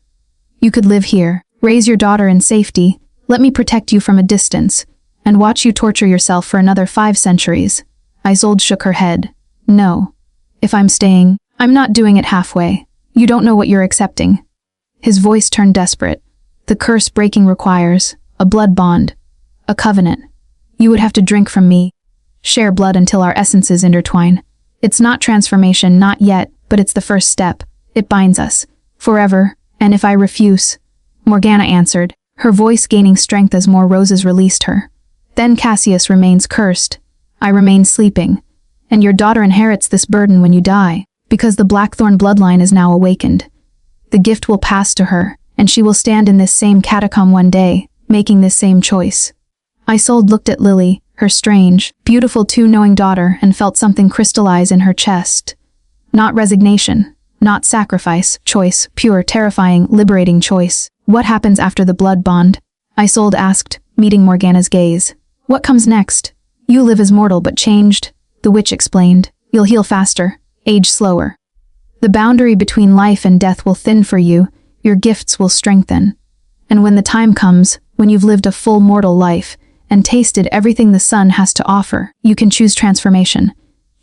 You could live here, raise your daughter in safety, let me protect you from a distance, and watch you torture yourself for another 5 centuries. Isolde shook her head. "No. If I'm staying, I'm not doing it halfway. You don't know what you're accepting." His voice turned desperate. "The curse breaking requires a blood bond, a covenant. You would have to drink from me, share blood until our essences intertwine. It's not transformation, not yet, but it's the first step. It binds us, forever, and if I refuse..." Morgana answered, her voice gaining strength as more roses released her. "Then Cassius remains cursed. I remain sleeping. And your daughter inherits this burden when you die, because the Blackthorn bloodline is now awakened. The gift will pass to her, and she will stand in this same catacomb one day, making this same choice. Isolde looked at Lily, her strange, beautiful too-knowing daughter, and felt something crystallize in her chest. Not resignation, not sacrifice, choice, pure, terrifying, liberating choice. What happens after the blood bond? Isolde asked, meeting Morgana's gaze. What comes next? You live as mortal but changed, the witch explained. You'll heal faster, age slower. The boundary between life and death will thin for you, your gifts will strengthen. And when the time comes, when you've lived a full mortal life, and tasted everything the sun has to offer, you can choose transformation.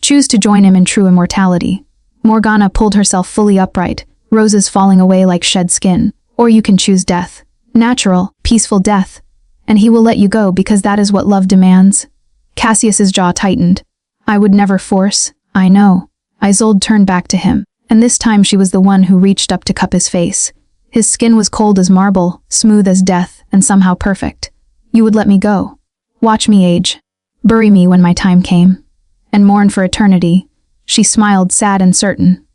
Choose to join him in true immortality. Morgana pulled herself fully upright, roses falling away like shed skin. Or you can choose death. Natural, peaceful death. And he will let you go because that is what love demands. Cassius's jaw tightened. I would never force, I know. Isolde turned back to him, and this time she was the one who reached up to cup his face. His skin was cold as marble, smooth as death, and somehow perfect. You would let me go. Watch me age. Bury me when my time came. And mourn for eternity. She smiled, sad and certain.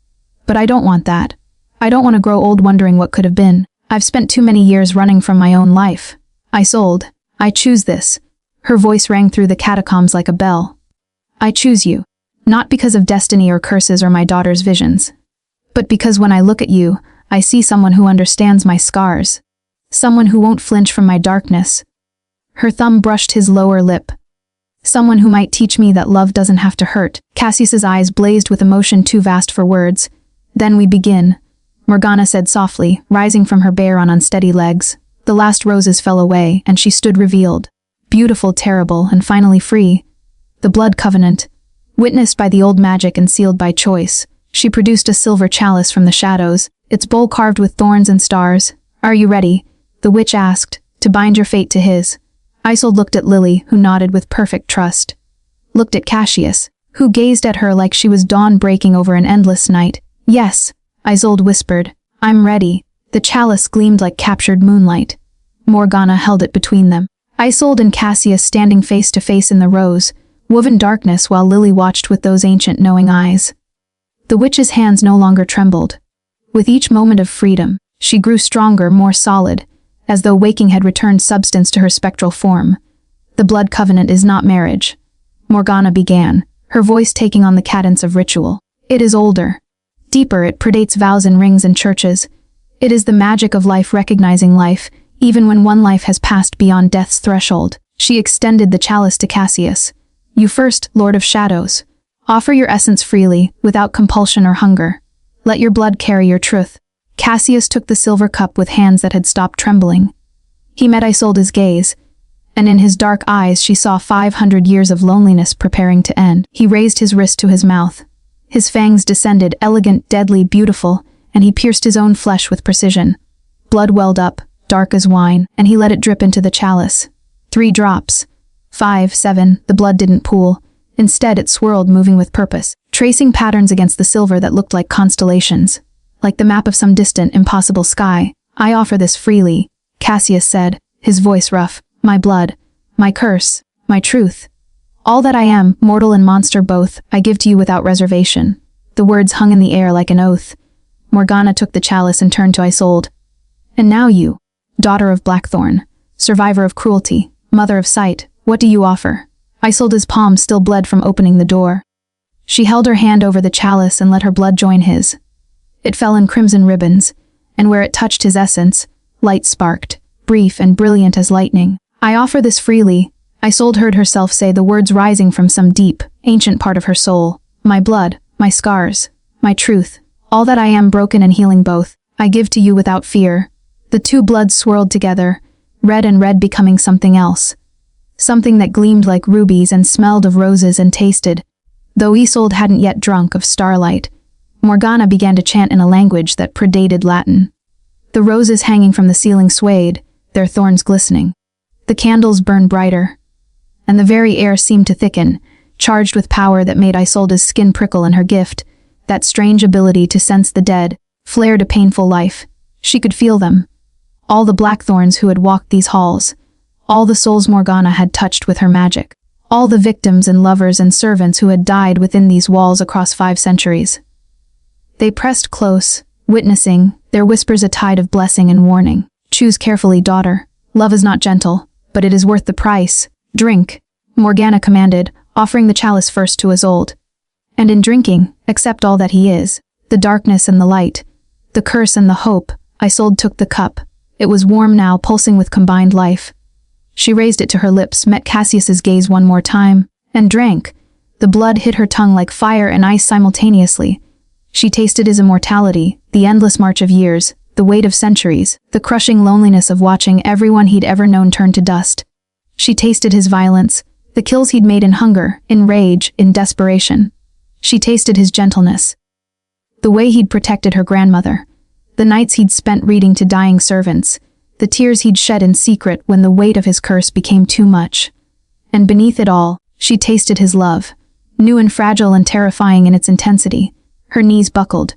But I don't want that. I don't want to grow old wondering what could have been. I've spent too many years running from my own life. Isolde, I choose this. Her voice rang through the catacombs like a bell. I choose you. Not because of destiny or curses or my daughter's visions. But because when I look at you, I see someone who understands my scars. Someone who won't flinch from my darkness. Her thumb brushed his lower lip. Someone who might teach me that love doesn't have to hurt. Cassius's eyes blazed with emotion too vast for words. Then we begin, Morgana said softly, rising from her bare on unsteady legs. The last roses fell away, and she stood revealed. Beautiful, terrible, and finally free. The blood covenant. Witnessed by the old magic and sealed by choice, she produced a silver chalice from the shadows, its bowl carved with thorns and stars. Are you ready? The witch asked, to bind your fate to his. Isolde looked at Lily, who nodded with perfect trust. Looked at Cassius, who gazed at her like she was dawn breaking over an endless night. Yes, Isolde whispered. I'm ready. The chalice gleamed like captured moonlight. Morgana held it between them. Isolde and Cassius standing face to face in the rose, woven darkness while Lily watched with those ancient knowing eyes. The witch's hands no longer trembled. With each moment of freedom, she grew stronger, more solid, as though waking had returned substance to her spectral form. The blood covenant is not marriage. Morgana began, her voice taking on the cadence of ritual. It is older. Deeper, it predates vows and rings and churches. It is the magic of life recognizing life, even when one life has passed beyond death's threshold. She extended the chalice to Cassius. You first, Lord of Shadows. Offer your essence freely, without compulsion or hunger. Let your blood carry your truth. Cassius took the silver cup with hands that had stopped trembling. He met Isolde's gaze, and in his dark eyes she saw 500 years of loneliness preparing to end. He raised his wrist to his mouth. His fangs descended, elegant, deadly, beautiful, and he pierced his own flesh with precision. Blood welled up, dark as wine, and he let it drip into the chalice. 3 drops. 5, 7, the blood didn't pool. Instead, it swirled, moving with purpose, tracing patterns against the silver that looked like constellations. Like the map of some distant, impossible sky. I offer this freely, Cassius said, his voice rough. My blood, my curse, my truth. All that I am, mortal and monster both, I give to you without reservation. The words hung in the air like an oath. Morgana took the chalice and turned to Isolde. And now you, daughter of Blackthorn, survivor of cruelty, mother of sight, what do you offer? Isolde's palm still bled from opening the door. She held her hand over the chalice and let her blood join his. It fell in crimson ribbons, and where it touched his essence, light sparked, brief and brilliant as lightning. I offer this freely, Isolde heard herself say, the words rising from some deep, ancient part of her soul. My blood, my scars, my truth, all that I am, broken and healing both, I give to you without fear. The 2 bloods swirled together, red and red becoming something else. Something that gleamed like rubies and smelled of roses and tasted, though Isolde hadn't yet drunk, of starlight. Morgana began to chant in a language that predated Latin. The roses hanging from the ceiling swayed, their thorns glistening. The candles burned brighter, and the very air seemed to thicken, charged with power that made Isolde's skin prickle, and her gift, that strange ability to sense the dead, flared a painful life. She could feel them. All the Blackthorns who had walked these halls, all the souls Morgana had touched with her magic, all the victims and lovers and servants who had died within these walls across 5 centuries. They pressed close, Witnessing, there whispers a tide of blessing and warning. Choose carefully, daughter. Love is not gentle, but it is worth the price. Drink, Morgana commanded, offering the chalice first to Isolde. And in drinking, accept all that he is, the darkness and the light, the curse and the hope. Isolde took the cup. It was warm now, pulsing with combined life. She raised it to her lips, met Cassius's gaze one more time, and drank. The blood hit her tongue like fire and ice simultaneously. She tasted his immortality, the endless march of years, the weight of centuries, the crushing loneliness of watching everyone he'd ever known turn to dust. She tasted his violence, the kills he'd made in hunger, in rage, in desperation. She tasted his gentleness, the way he'd protected her grandmother, the nights he'd spent reading to dying servants, the tears he'd shed in secret when the weight of his curse became too much. And beneath it all, she tasted his love, new and fragile and terrifying in its intensity. Her knees buckled.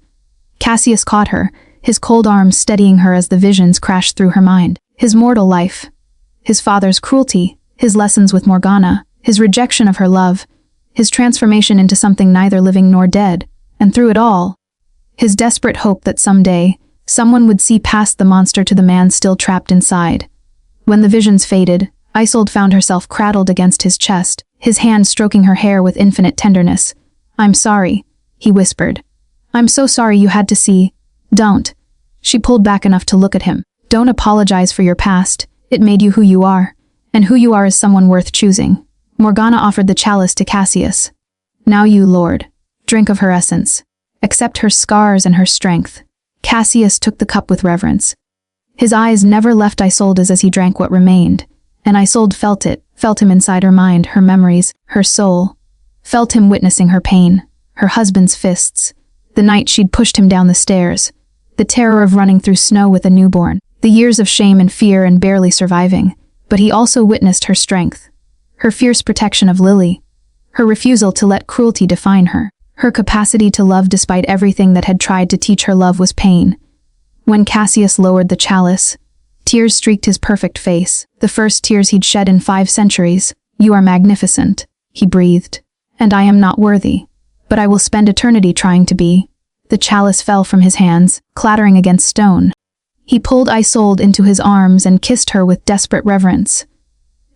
Cassius caught her, his cold arms steadying her as the visions crashed through her mind. His mortal life, his father's cruelty, his lessons with Morgana, his rejection of her love, his transformation into something neither living nor dead, and through it all, his desperate hope that someday, someone would see past the monster to the man still trapped inside. When the visions faded, Isolde found herself cradled against his chest, his hand stroking her hair with infinite tenderness. "I'm sorry," he whispered. "I'm so sorry you had to see." "Don't." She pulled back enough to look at him. "Don't apologize for your past. It made you who you are. And who you are is someone worth choosing." Morgana offered the chalice to Cassius. "Now you, Lord, drink of her essence. Accept her scars and her strength." Cassius took the cup with reverence. His eyes never left Isolde's as he drank what remained, and Isolde felt it, felt him inside her mind, her memories, her soul. Felt him witnessing her pain, her husband's fists, the night she'd pushed him down the stairs, the terror of running through snow with a newborn, the years of shame and fear and barely surviving. But he also witnessed her strength, her fierce protection of Lily, her refusal to let cruelty define her, her capacity to love despite everything that had tried to teach her love was pain. When Cassius lowered the chalice, tears streaked his perfect face, the first tears he'd shed in 5 centuries. "You are magnificent," he breathed. "And I am not worthy, but I will spend eternity trying to be." The chalice fell from his hands, clattering against stone. He pulled Isolde into his arms and kissed her with desperate reverence.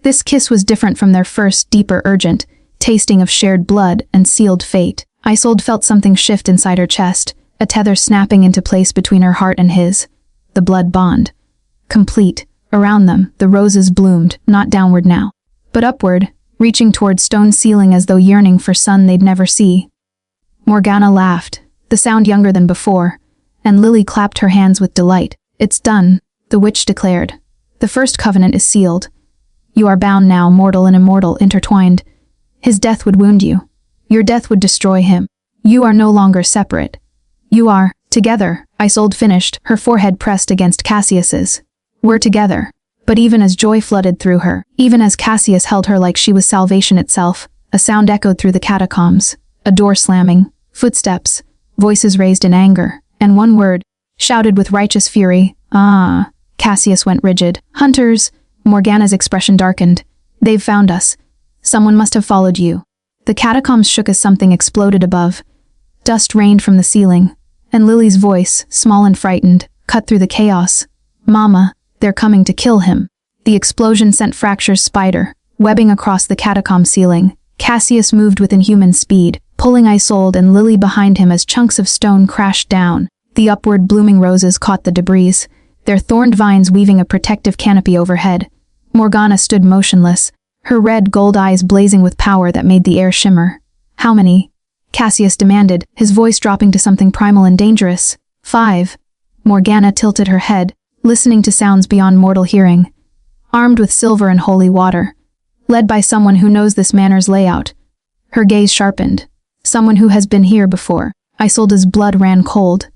This kiss was different from their first, deeper, urgent, tasting of shared blood and sealed fate. Isolde felt something shift inside her chest, a tether snapping into place between her heart and his. The blood bond. Complete. Around them, the roses bloomed, not downward now, but upward, reaching toward stone ceiling as though yearning for sun they'd never see. Morgana laughed, the sound younger than before, and Lily clapped her hands with delight. "It's done," the witch declared. "The first covenant is sealed. You are bound now, mortal and immortal, intertwined. His death would wound you. Your death would destroy him. You are no longer separate. You are, together," Isolde finished, her forehead pressed against Cassius's. "We're together." But even as joy flooded through her, even as Cassius held her like she was salvation itself, a sound echoed through the catacombs. A door slamming, footsteps, voices raised in anger, and one word, shouted with righteous fury. "Ah." Cassius went rigid. "Hunters." Morgana's expression darkened. "They've found us. Someone must have followed you." The catacombs shook as something exploded above. Dust rained from the ceiling, and Lily's voice, small and frightened, cut through the chaos. "Mama, they're coming to kill him." The explosion sent fractures spider, webbing across the catacomb ceiling. Cassius moved with inhuman speed, pulling Isolde and Lily behind him as chunks of stone crashed down. The upward blooming roses caught the debris, their thorned vines weaving a protective canopy overhead. Morgana stood motionless, her red gold eyes blazing with power that made the air shimmer. "How many?" Cassius demanded, his voice dropping to something primal and dangerous. "5. Morgana tilted her head, listening to sounds beyond mortal hearing. "Armed with silver and holy water. Led by someone who knows this manor's layout." Her gaze sharpened. "Someone who has been here before." Isolde's blood ran cold.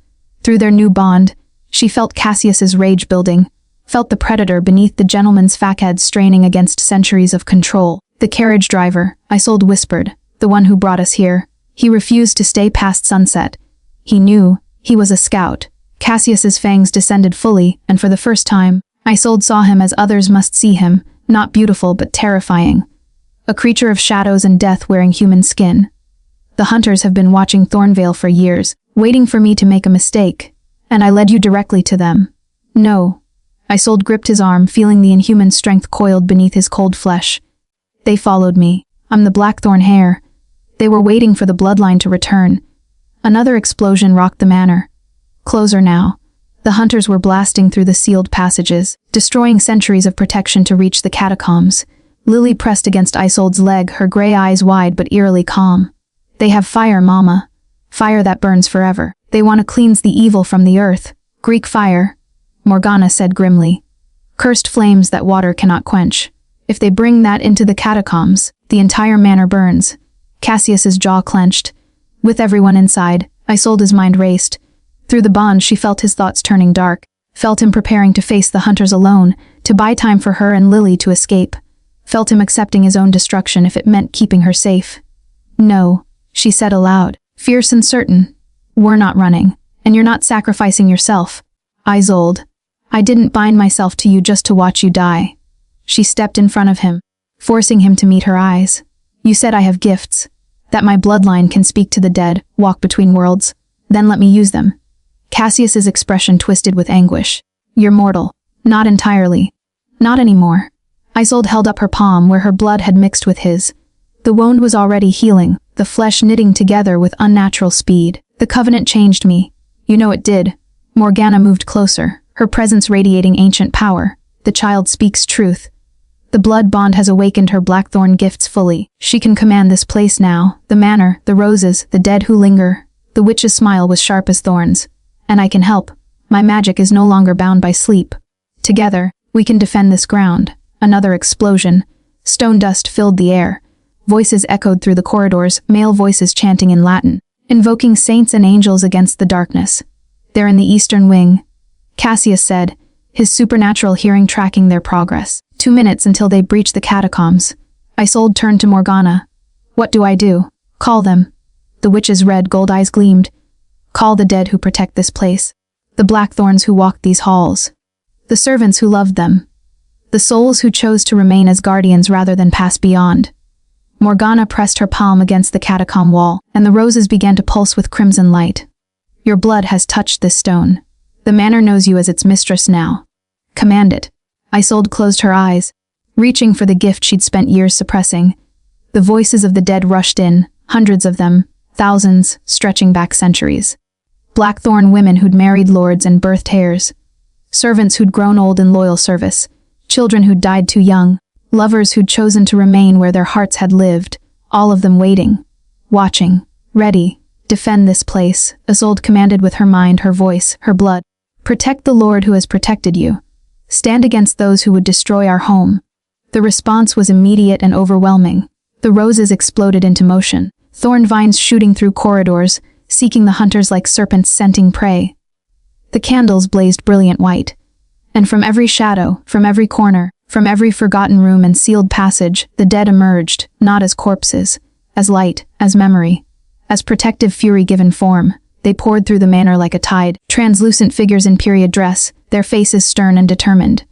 Through their new bond, she felt Cassius's rage building, felt the predator beneath the gentleman's facade straining against centuries of control. "The carriage driver," Isolde whispered, "the one who brought us here. He refused to stay past sunset. He knew. He was a scout." Cassius's fangs descended fully, and for the first time, Isolde saw him as others must see him, not beautiful but terrifying. A creature of shadows and death wearing human skin. "The hunters have been watching Thornvale for years, waiting for me to make a mistake." And I led you directly to them. No. Isolde gripped his arm, feeling the inhuman strength coiled beneath his cold flesh. They followed me. I'm the Blackthorn heir. They were waiting for the bloodline to return. Another explosion rocked the manor. Closer now. The hunters were blasting through the sealed passages, destroying centuries of protection to reach the catacombs. Lily pressed against Isolde's leg, her gray eyes wide but eerily calm. They have fire, Mama. Fire that burns forever. They want to cleanse the evil from the earth. Greek fire, Morgana said grimly. Cursed flames that water cannot quench. If they bring that into the catacombs, the entire manor burns. Cassius's jaw clenched. With everyone inside, Isolde's mind raced. Through the bond she felt his thoughts turning dark, felt him preparing to face the hunters alone, to buy time for her and Lily to escape. Felt him accepting his own destruction if it meant keeping her safe. No, she said aloud, fierce and certain. We're not running, and you're not sacrificing yourself. Isolde, I didn't bind myself to you just to watch you die. She stepped in front of him, forcing him to meet her eyes. You said I have gifts, that my bloodline can speak to the dead, walk between worlds. Then let me use them. Cassius's expression twisted with anguish. You're mortal. Not entirely. Not anymore. Isolde held up her palm where her blood had mixed with his. The wound was already healing, the flesh knitting together with unnatural speed. The covenant changed me. You know it did. Morgana moved closer, her presence radiating ancient power. The child speaks truth. The blood bond has awakened her Blackthorn gifts fully. She can command this place now, the manor, the roses, the dead who linger. The witch's smile was sharp as thorns. And I can help. My magic is no longer bound by sleep. Together, we can defend this ground. Another explosion. Stone dust filled the air. Voices echoed through the corridors, male voices chanting in Latin, invoking saints and angels against the darkness. They're in the eastern wing, Cassius said, his supernatural hearing tracking their progress. 2 minutes until they breached the catacombs. Isolde turned to Morgana. What do I do? Call them. The witch's red gold eyes gleamed. Call the dead who protect this place. The Blackthorns who walked these halls. The servants who loved them. The souls who chose to remain as guardians rather than pass beyond. Morgana pressed her palm against the catacomb wall, and the roses began to pulse with crimson light. Your blood has touched this stone. The manor knows you as its mistress now. Command it. Isolde closed her eyes, reaching for the gift she'd spent years suppressing. The voices of the dead rushed in, hundreds of them, thousands, stretching back centuries. Blackthorn women who'd married lords and birthed heirs. Servants who'd grown old in loyal service. Children who'd died too young. Lovers who'd chosen to remain where their hearts had lived. All of them waiting. Watching. Ready. Defend this place, Isolde commanded with her mind, her voice, her blood. Protect the Lord who has protected you. Stand against those who would destroy our home. The response was immediate and overwhelming. The roses exploded into motion. Thorn vines shooting through corridors, seeking the hunters like serpents scenting prey. The candles blazed brilliant white. And from every shadow, from every corner, from every forgotten room and sealed passage, the dead emerged, not as corpses, as light, as memory, as protective fury given form. They poured through the manor like a tide, translucent figures in period dress, their faces stern and determined.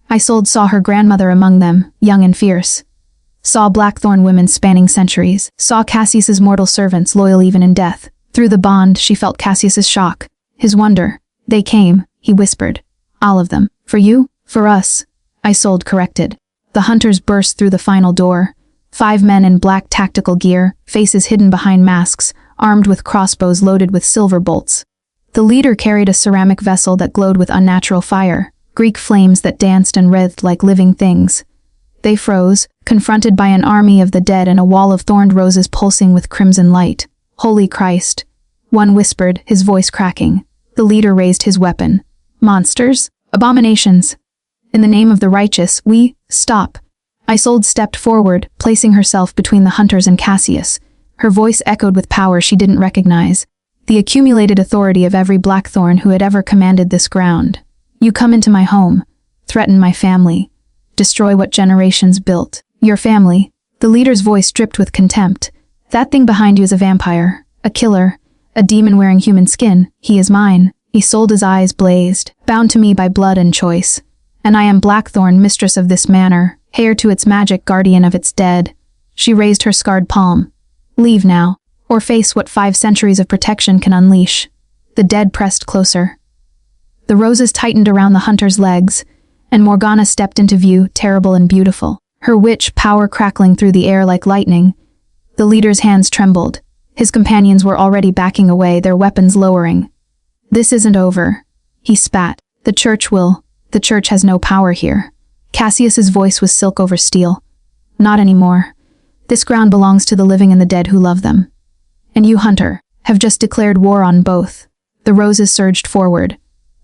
Isolde saw her grandmother among them, young and fierce. Saw Blackthorn women spanning centuries, saw Cassius's mortal servants loyal even in death. Through the bond, she felt Cassius's shock, his wonder. They came, he whispered. All of them. For you? For us. Isolde corrected. The hunters burst through the final door. 5 men in black tactical gear, faces hidden behind masks, armed with crossbows loaded with silver bolts. The leader carried a ceramic vessel that glowed with unnatural fire, Greek flames that danced and writhed like living things. They froze, confronted by an army of the dead and a wall of thorned roses pulsing with crimson light. Holy Christ. One whispered, his voice cracking. The leader raised his weapon. Monsters? Abominations. In the name of the righteous, we stop. Isolde stepped forward, placing herself between the hunters and Cassius. Her voice echoed with power she didn't recognize. The accumulated authority of every Blackthorn who had ever commanded this ground. You come into my home, threaten my family, destroy what generations built. Your family. The leader's voice dripped with contempt. That thing behind you is a vampire, a killer, a demon wearing human skin. He is mine. Isolde's eyes blazed, bound to me by blood and choice. And I am Blackthorn, mistress of this manor, heir to its magic, guardian of its dead. She raised her scarred palm. Leave now, or face what 5 centuries of protection can unleash. The dead pressed closer. The roses tightened around the hunter's legs, and Morgana stepped into view, terrible and beautiful, her witch power crackling through the air like lightning. The leader's hands trembled. His companions were already backing away, their weapons lowering. "This isn't over," he spat. The church has no power here." Cassius's voice was silk over steel. "Not anymore. This ground belongs to the living and the dead who love them. And you, Hunter, have just declared war on both." The roses surged forward.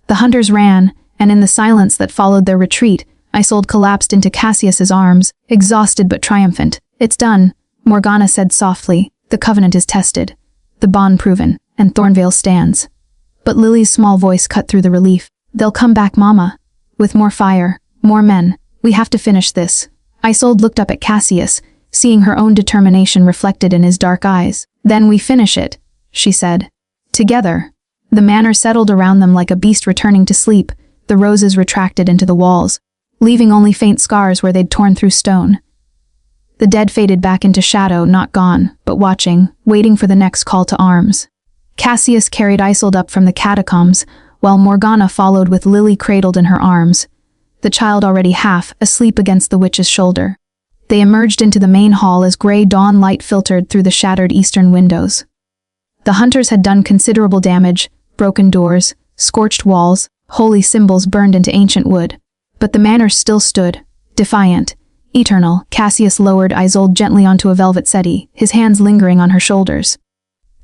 The hunters ran, and in the silence that followed their retreat, Isolde collapsed into Cassius's arms, exhausted but triumphant. "It's done," Morgana said softly. "The covenant is tested, the bond proven, and Thornvale stands." But Lily's small voice cut through the relief. "They'll come back, Mama. With more fire, more men. We have to finish this." Isolde looked up at Cassius, seeing her own determination reflected in his dark eyes. "Then we finish it," she said. "Together." The manor settled around them like a beast returning to sleep. The roses retracted into the walls, leaving only faint scars where they'd torn through stone. The dead faded back into shadow, not gone, but watching, waiting for the next call to arms. Cassius carried Isolde up from the catacombs, while Morgana followed with Lily cradled in her arms, the child already half asleep against the witch's shoulder. They emerged into the main hall as gray dawn light filtered through the shattered eastern windows. The hunters had done considerable damage, broken doors, scorched walls, holy symbols burned into ancient wood. But the manor still stood, defiant, eternal. Cassius lowered Isolde gently onto a velvet settee, his hands lingering on her shoulders.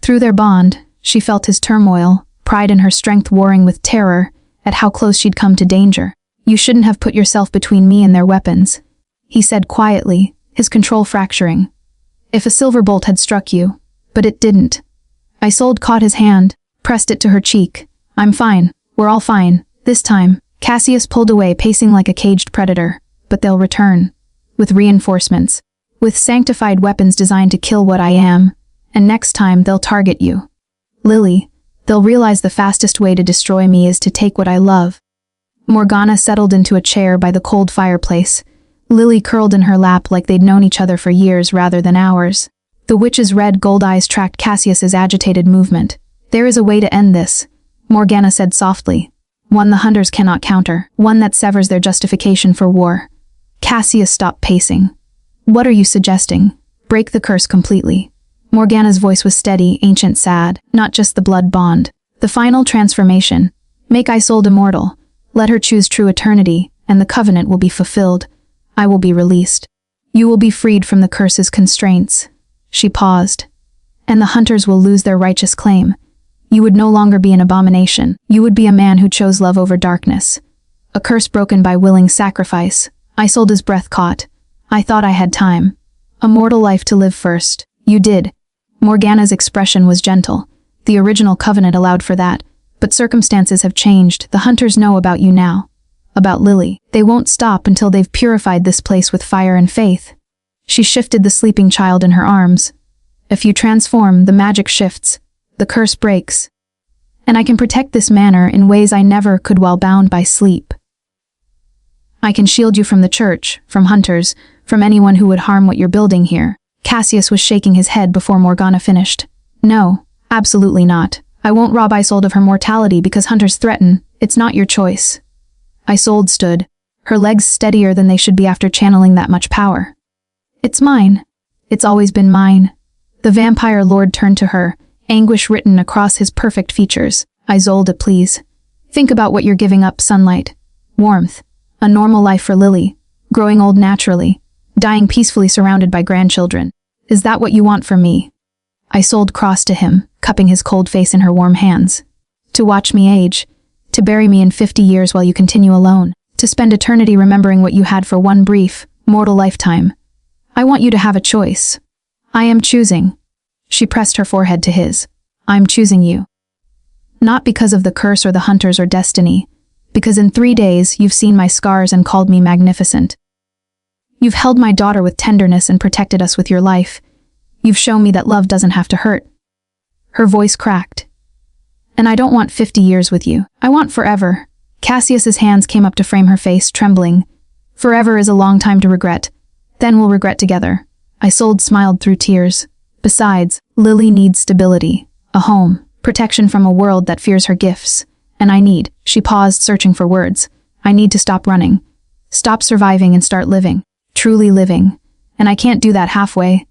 Through their bond, she felt his turmoil, pride in her strength warring with terror at how close she'd come to danger. "You shouldn't have put yourself between me and their weapons," he said quietly, his control fracturing. "If a silver bolt had struck you, but it didn't." Isolde caught his hand, pressed it to her cheek. "I'm fine. We're all fine. This time." Cassius pulled away, pacing like a caged predator. "But they'll return. With reinforcements. With sanctified weapons designed to kill what I am. And next time they'll target you. Lily, they'll realize the fastest way to destroy me is to take what I love." Morgana settled into a chair by the cold fireplace. Lily curled in her lap like they'd known each other for years rather than hours. The witch's red gold eyes tracked Cassius's agitated movement. "There is a way to end this," Morgana said softly. "One the hunters cannot counter, one that severs their justification for war." Cassius stopped pacing. "What are you suggesting?" "Break the curse completely." Morgana's voice was steady, ancient, sad, not just the blood bond. "The final transformation. Make Isolde immortal. Let her choose true eternity, and the covenant will be fulfilled. I will be released. You will be freed from the curse's constraints." She paused. "And the hunters will lose their righteous claim. You would no longer be an abomination. You would be a man who chose love over darkness. A curse broken by willing sacrifice." Isolde's breath caught. "I thought I had time. A mortal life to live first." "You did." Morgana's expression was gentle. "The original covenant allowed for that, but circumstances have changed. The hunters know about you now. About Lily. They won't stop until they've purified this place with fire and faith." She shifted the sleeping child in her arms. "If you transform, the magic shifts. The curse breaks. And I can protect this manor in ways I never could while bound by sleep. I can shield you from the church, from hunters, from anyone who would harm what you're building here." Cassius was shaking his head before Morgana finished. "No, absolutely not. I won't rob Isolde of her mortality because hunters threaten. It's not your choice." Isolde stood, her legs steadier than they should be after channeling that much power. "It's mine. It's always been mine." The vampire lord turned to her, anguish written across his perfect features. "Isolde, please. Think about what you're giving up: sunlight, warmth, a normal life for Lily, growing old naturally, dying peacefully surrounded by grandchildren. Is that what you want from me?" Isolde crossed to him, cupping his cold face in her warm hands. "To watch me age, to bury me in 50 years while you continue alone, to spend eternity remembering what you had for one brief, mortal lifetime. I want you to have a choice. I am choosing." She pressed her forehead to his. "I'm choosing you. Not because of the curse or the hunters or destiny, because in 3 days you've seen my scars and called me magnificent. You've held my daughter with tenderness and protected us with your life. You've shown me that love doesn't have to hurt." Her voice cracked. "And I don't want 50 years with you. I want forever." Cassius's hands came up to frame her face, trembling. "Forever is a long time to regret. Then we'll regret together." Isolde smiled through tears. "Besides, Lily needs stability, a home, protection from a world that fears her gifts, And she paused, searching for words. I need to stop running. Stop surviving and start living. Truly living. And I can't do that halfway.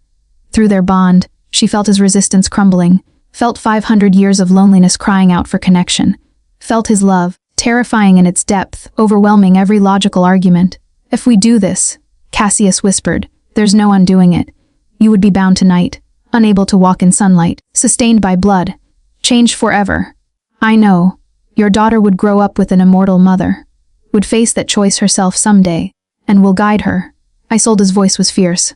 Through their bond, she felt his resistance crumbling, felt 500 years of loneliness crying out for connection, felt his love, terrifying in its depth, overwhelming every logical argument. If we do this, Cassius whispered, there's no undoing it. You would be bound tonight, unable to walk in sunlight, sustained by blood, changed forever. I know. Your daughter would grow up with an immortal mother, would face that choice herself someday, and will guide her. Isolde's voice was fierce.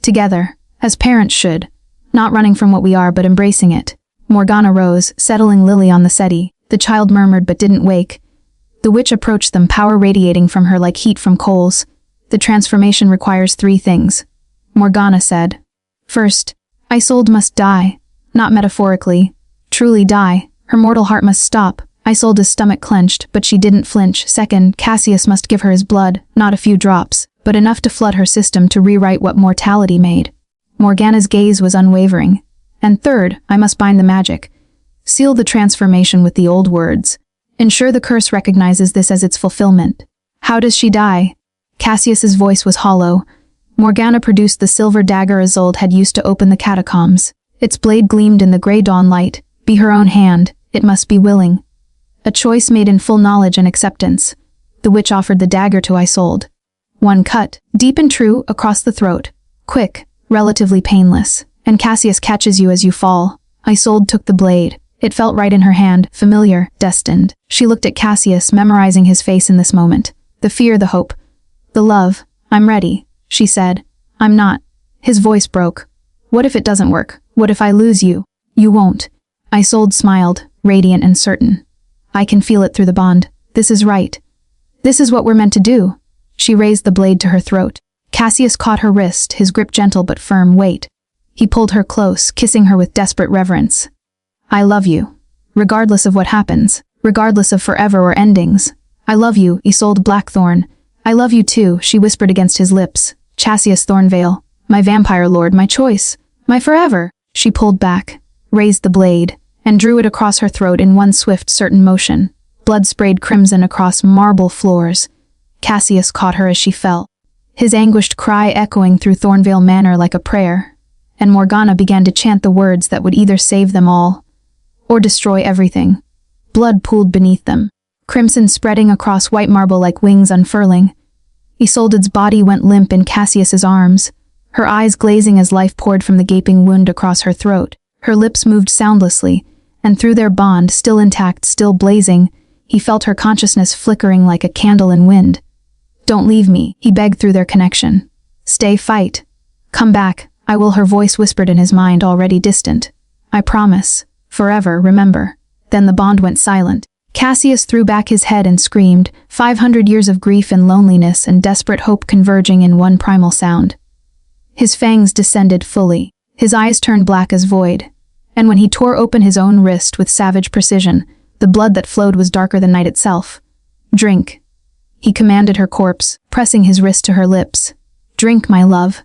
Together, as parents should, not running from what we are but embracing it. Morgana rose, settling Lily on the settee. The child murmured but didn't wake. The witch approached them, power radiating from her like heat from coals. The transformation requires 3 things. Morgana said. First, Isolde must die. Not metaphorically. Truly die. Her mortal heart must stop. Isolde's stomach clenched, but she didn't flinch. Second, Cassius must give her his blood, not a few drops, but enough to flood her system to rewrite what mortality made. Morgana's gaze was unwavering. And third, I must bind the magic. Seal the transformation with the old words. Ensure the curse recognizes this as its fulfillment. How does she die? Cassius's voice was hollow. Morgana produced the silver dagger Isolde had used to open the catacombs. Its blade gleamed in the gray dawn light. Be her own hand. It must be willing. A choice made in full knowledge and acceptance. The witch offered the dagger to Isolde. One cut, deep and true, across the throat. Quick, relatively painless. And Cassius catches you as you fall. Isolde took the blade. It felt right in her hand, familiar, destined. She looked at Cassius, memorizing his face in this moment. The fear, the hope, the love. I'm ready, she said. I'm not. His voice broke. What if it doesn't work? What if I lose you? You won't. Isolde smiled, radiant and certain. I can feel it through the bond. This is right. This is what we're meant to do. She raised the blade to her throat. Cassius caught her wrist, his grip gentle but firm. Wait. He pulled her close, kissing her with desperate reverence. I love you. Regardless of what happens. Regardless of forever or endings. I love you, Isolde Blackthorn. I love you too, she whispered against his lips. Cassius Thornvale. My vampire lord, my choice. My forever. She pulled back, raised the blade, and drew it across her throat in one swift, certain motion. Blood sprayed crimson across marble floors. Cassius caught her as she fell, his anguished cry echoing through Thornvale Manor like a prayer, and Morgana began to chant the words that would either save them all, or destroy everything. Blood pooled beneath them, crimson spreading across white marble like wings unfurling. Isolde's body went limp in Cassius's arms, her eyes glazing as life poured from the gaping wound across her throat. Her lips moved soundlessly, and through their bond, still intact, still blazing, he felt her consciousness flickering like a candle in wind. Don't leave me, he begged through their connection. Stay, fight. Come back, I will, her voice whispered in his mind, already distant. I promise. Forever, remember. Then the bond went silent. Cassius threw back his head and screamed, 500 years of grief and loneliness and desperate hope converging in one primal sound. His fangs descended fully. His eyes turned black as void. And when he tore open his own wrist with savage precision, the blood that flowed was darker than night itself. Drink. He commanded her corpse, pressing his wrist to her lips. Drink, my love.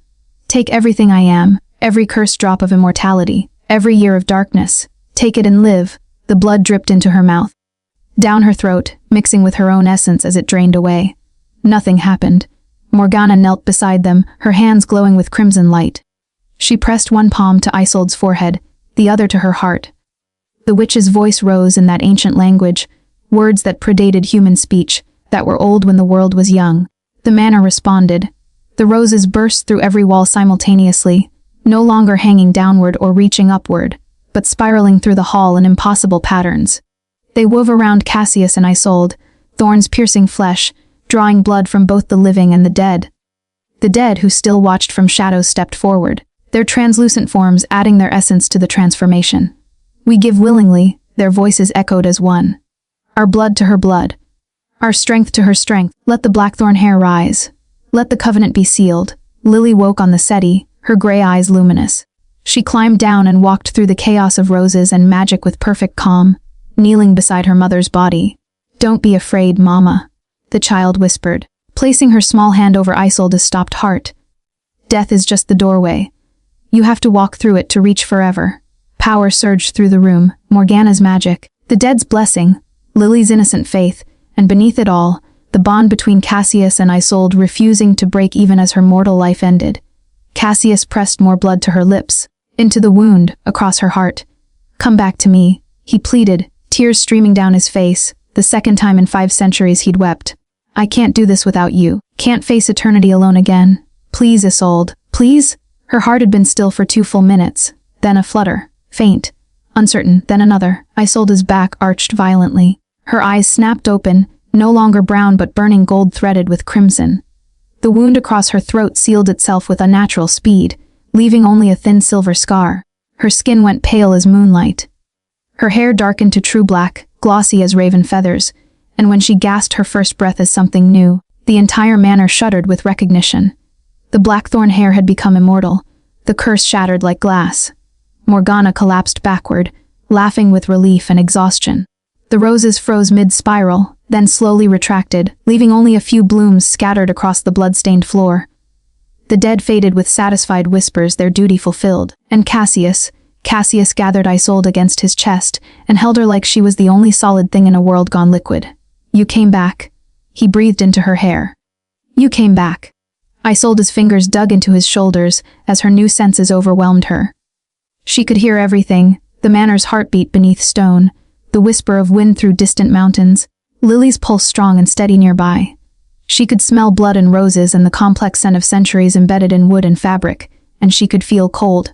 Take everything I am, every cursed drop of immortality, every year of darkness. Take it and live. The blood dripped into her mouth, down her throat, mixing with her own essence as it drained away. Nothing happened. Morgana knelt beside them, her hands glowing with crimson light. She pressed one palm to Isolde's forehead, the other to her heart. The witch's voice rose in that ancient language, words that predated human speech, that were old when the world was young. The manor responded. The roses burst through every wall simultaneously, no longer hanging downward or reaching upward, but spiraling through the hall in impossible patterns. They wove around Cassius and Isolde, thorns piercing flesh, drawing blood from both the living and the dead. The dead, who still watched from shadows, stepped forward, their translucent forms adding their essence to the transformation. We give willingly, their voices echoed as one. Our blood to her blood. Our strength to her strength. Let the blackthorn hair rise. Let the covenant be sealed. Lily woke on the settee, her gray eyes luminous. She climbed down and walked through the chaos of roses and magic with perfect calm, kneeling beside her mother's body. Don't be afraid, Mama, the child whispered, placing her small hand over Isolde's stopped heart. Death is just the doorway. You have to walk through it to reach forever. Power surged through the room, Morgana's magic, the dead's blessing. Lily's innocent faith, and beneath it all, the bond between Cassius and Isolde refusing to break even as her mortal life ended. Cassius pressed more blood to her lips, into the wound, across her heart. "Come back to me," he pleaded, tears streaming down his face, the second time in 5 centuries he'd wept. "I can't do this without you, can't face eternity alone again. Please, Isolde, please?" Her heart had been still for 2 full minutes, then a flutter, faint, uncertain, then another. Isolde's back arched violently. Her eyes snapped open, no longer brown but burning gold threaded with crimson. The wound across her throat sealed itself with unnatural speed, leaving only a thin silver scar. Her skin went pale as moonlight. Her hair darkened to true black, glossy as raven feathers, and when she gasped her first breath as something new, the entire manor shuddered with recognition. The blackthorn hair had become immortal, the curse shattered like glass. Morgana collapsed backward, laughing with relief and exhaustion. The roses froze mid-spiral, then slowly retracted, leaving only a few blooms scattered across the blood-stained floor. The dead faded with satisfied whispers, their duty fulfilled, and Cassius gathered Isolde against his chest and held her like she was the only solid thing in a world gone liquid. "You came back," he breathed into her hair. "You came back." Isolde's fingers dug into his shoulders as her new senses overwhelmed her. She could hear everything, the manor's heartbeat beneath stone, the whisper of wind through distant mountains, Lily's pulse strong and steady nearby. She could smell blood and roses and the complex scent of centuries embedded in wood and fabric, and she could feel cold.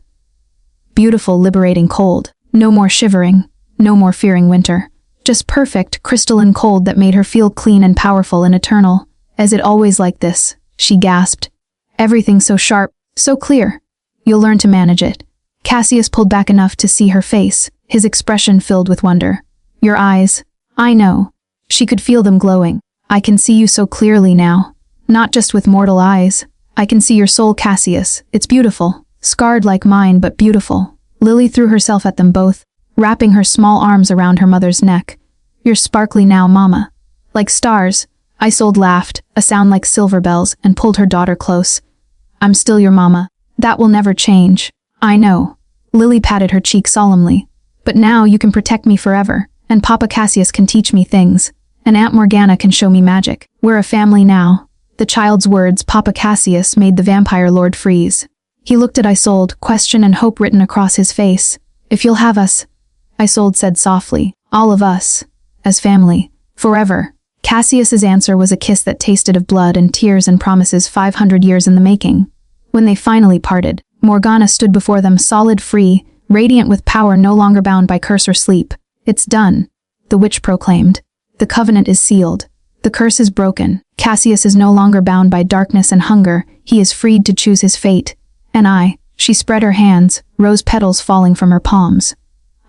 Beautiful, liberating cold. No more shivering, no more fearing winter. Just perfect, crystalline cold that made her feel clean and powerful and eternal. "Is it always like this?" she gasped. "Everything so sharp, so clear. You'll learn to manage it." Cassius pulled back enough to see her face, his expression filled with wonder. "Your eyes. I know." She could feel them glowing. "I can see you so clearly now. Not just with mortal eyes. I can see your soul, Cassius. It's beautiful. Scarred like mine, but beautiful." Lily threw herself at them both, wrapping her small arms around her mother's neck. "You're sparkly now, Mama. Like stars." Isolde laughed, a sound like silver bells, and pulled her daughter close. "I'm still your mama. That will never change." "I know." Lily patted her cheek solemnly. "But now you can protect me forever, and Papa Cassius can teach me things, and Aunt Morgana can show me magic. We're a family now." The child's words, Papa Cassius, made the vampire lord freeze. He looked at Isolde, question and hope written across his face. "If you'll have us," Isolde said softly, "all of us, as family, forever." Cassius's answer was a kiss that tasted of blood and tears and promises 500 years in the making. When they finally parted, Morgana stood before them solid, free, radiant with power, no longer bound by curse or sleep. "It's done," the witch proclaimed. "The covenant is sealed. The curse is broken. Cassius is no longer bound by darkness and hunger. He is freed to choose his fate. And she spread her hands, rose petals falling from her palms.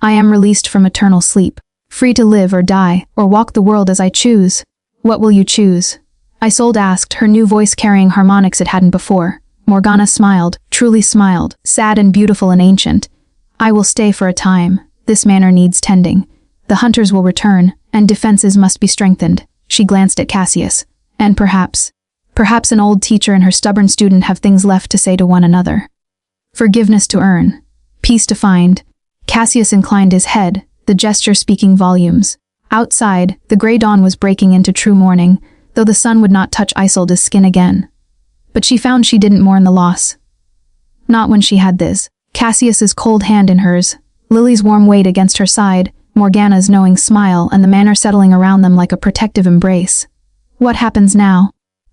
"I am released from eternal sleep, free to live or die, or walk the world as I choose." "What will you choose?" Isolde asked, her new voice carrying harmonics it hadn't before. Morgana smiled, truly smiled, sad and beautiful and ancient. "I will stay for a time. This manor needs tending. The hunters will return, and defenses must be strengthened." She glanced at Cassius. "And perhaps an old teacher and her stubborn student have things left to say to one another. Forgiveness to earn, peace to find." Cassius inclined his head, the gesture speaking volumes. Outside, the gray dawn was breaking into true morning, though the sun would not touch Isolde's skin again. But she found she didn't mourn the loss. Not when she had this. Cassius's cold hand in hers, Lily's warm weight against her side, Morgana's knowing smile, and the manor settling around them like a protective embrace. "What happens now?"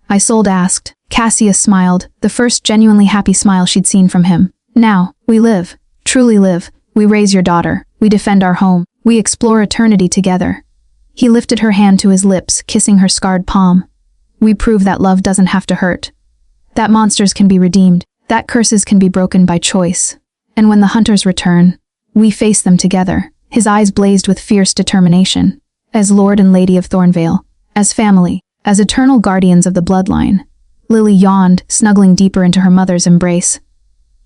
Isolde asked. Cassius smiled, the first genuinely happy smile she'd seen from him. "Now, we live, truly live. We raise your daughter. We defend our home. We explore eternity together." He lifted her hand to his lips, kissing her scarred palm. "We prove that love doesn't have to hurt. That monsters can be redeemed. That curses can be broken by choice. And when the hunters return, we face them together." His eyes blazed with fierce determination. "As Lord and Lady of Thornvale, as family, as eternal guardians of the bloodline." Lily yawned, snuggling deeper into her mother's embrace.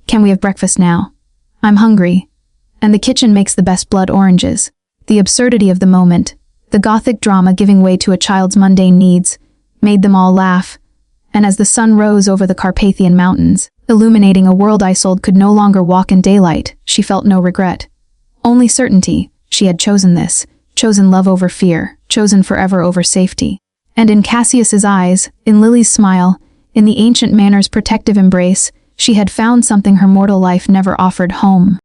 "Can we have breakfast now? I'm hungry." And the kitchen makes the best blood oranges. The absurdity of the moment, the gothic drama giving way to a child's mundane needs, made them all laugh. And as the sun rose over the Carpathian Mountains, illuminating a world Isolde could no longer walk in daylight, she felt no regret. Only certainty. She had chosen this, chosen love over fear, chosen forever over safety. And in Cassius's eyes, in Lily's smile, in the ancient manor's protective embrace, she had found something her mortal life never offered: home.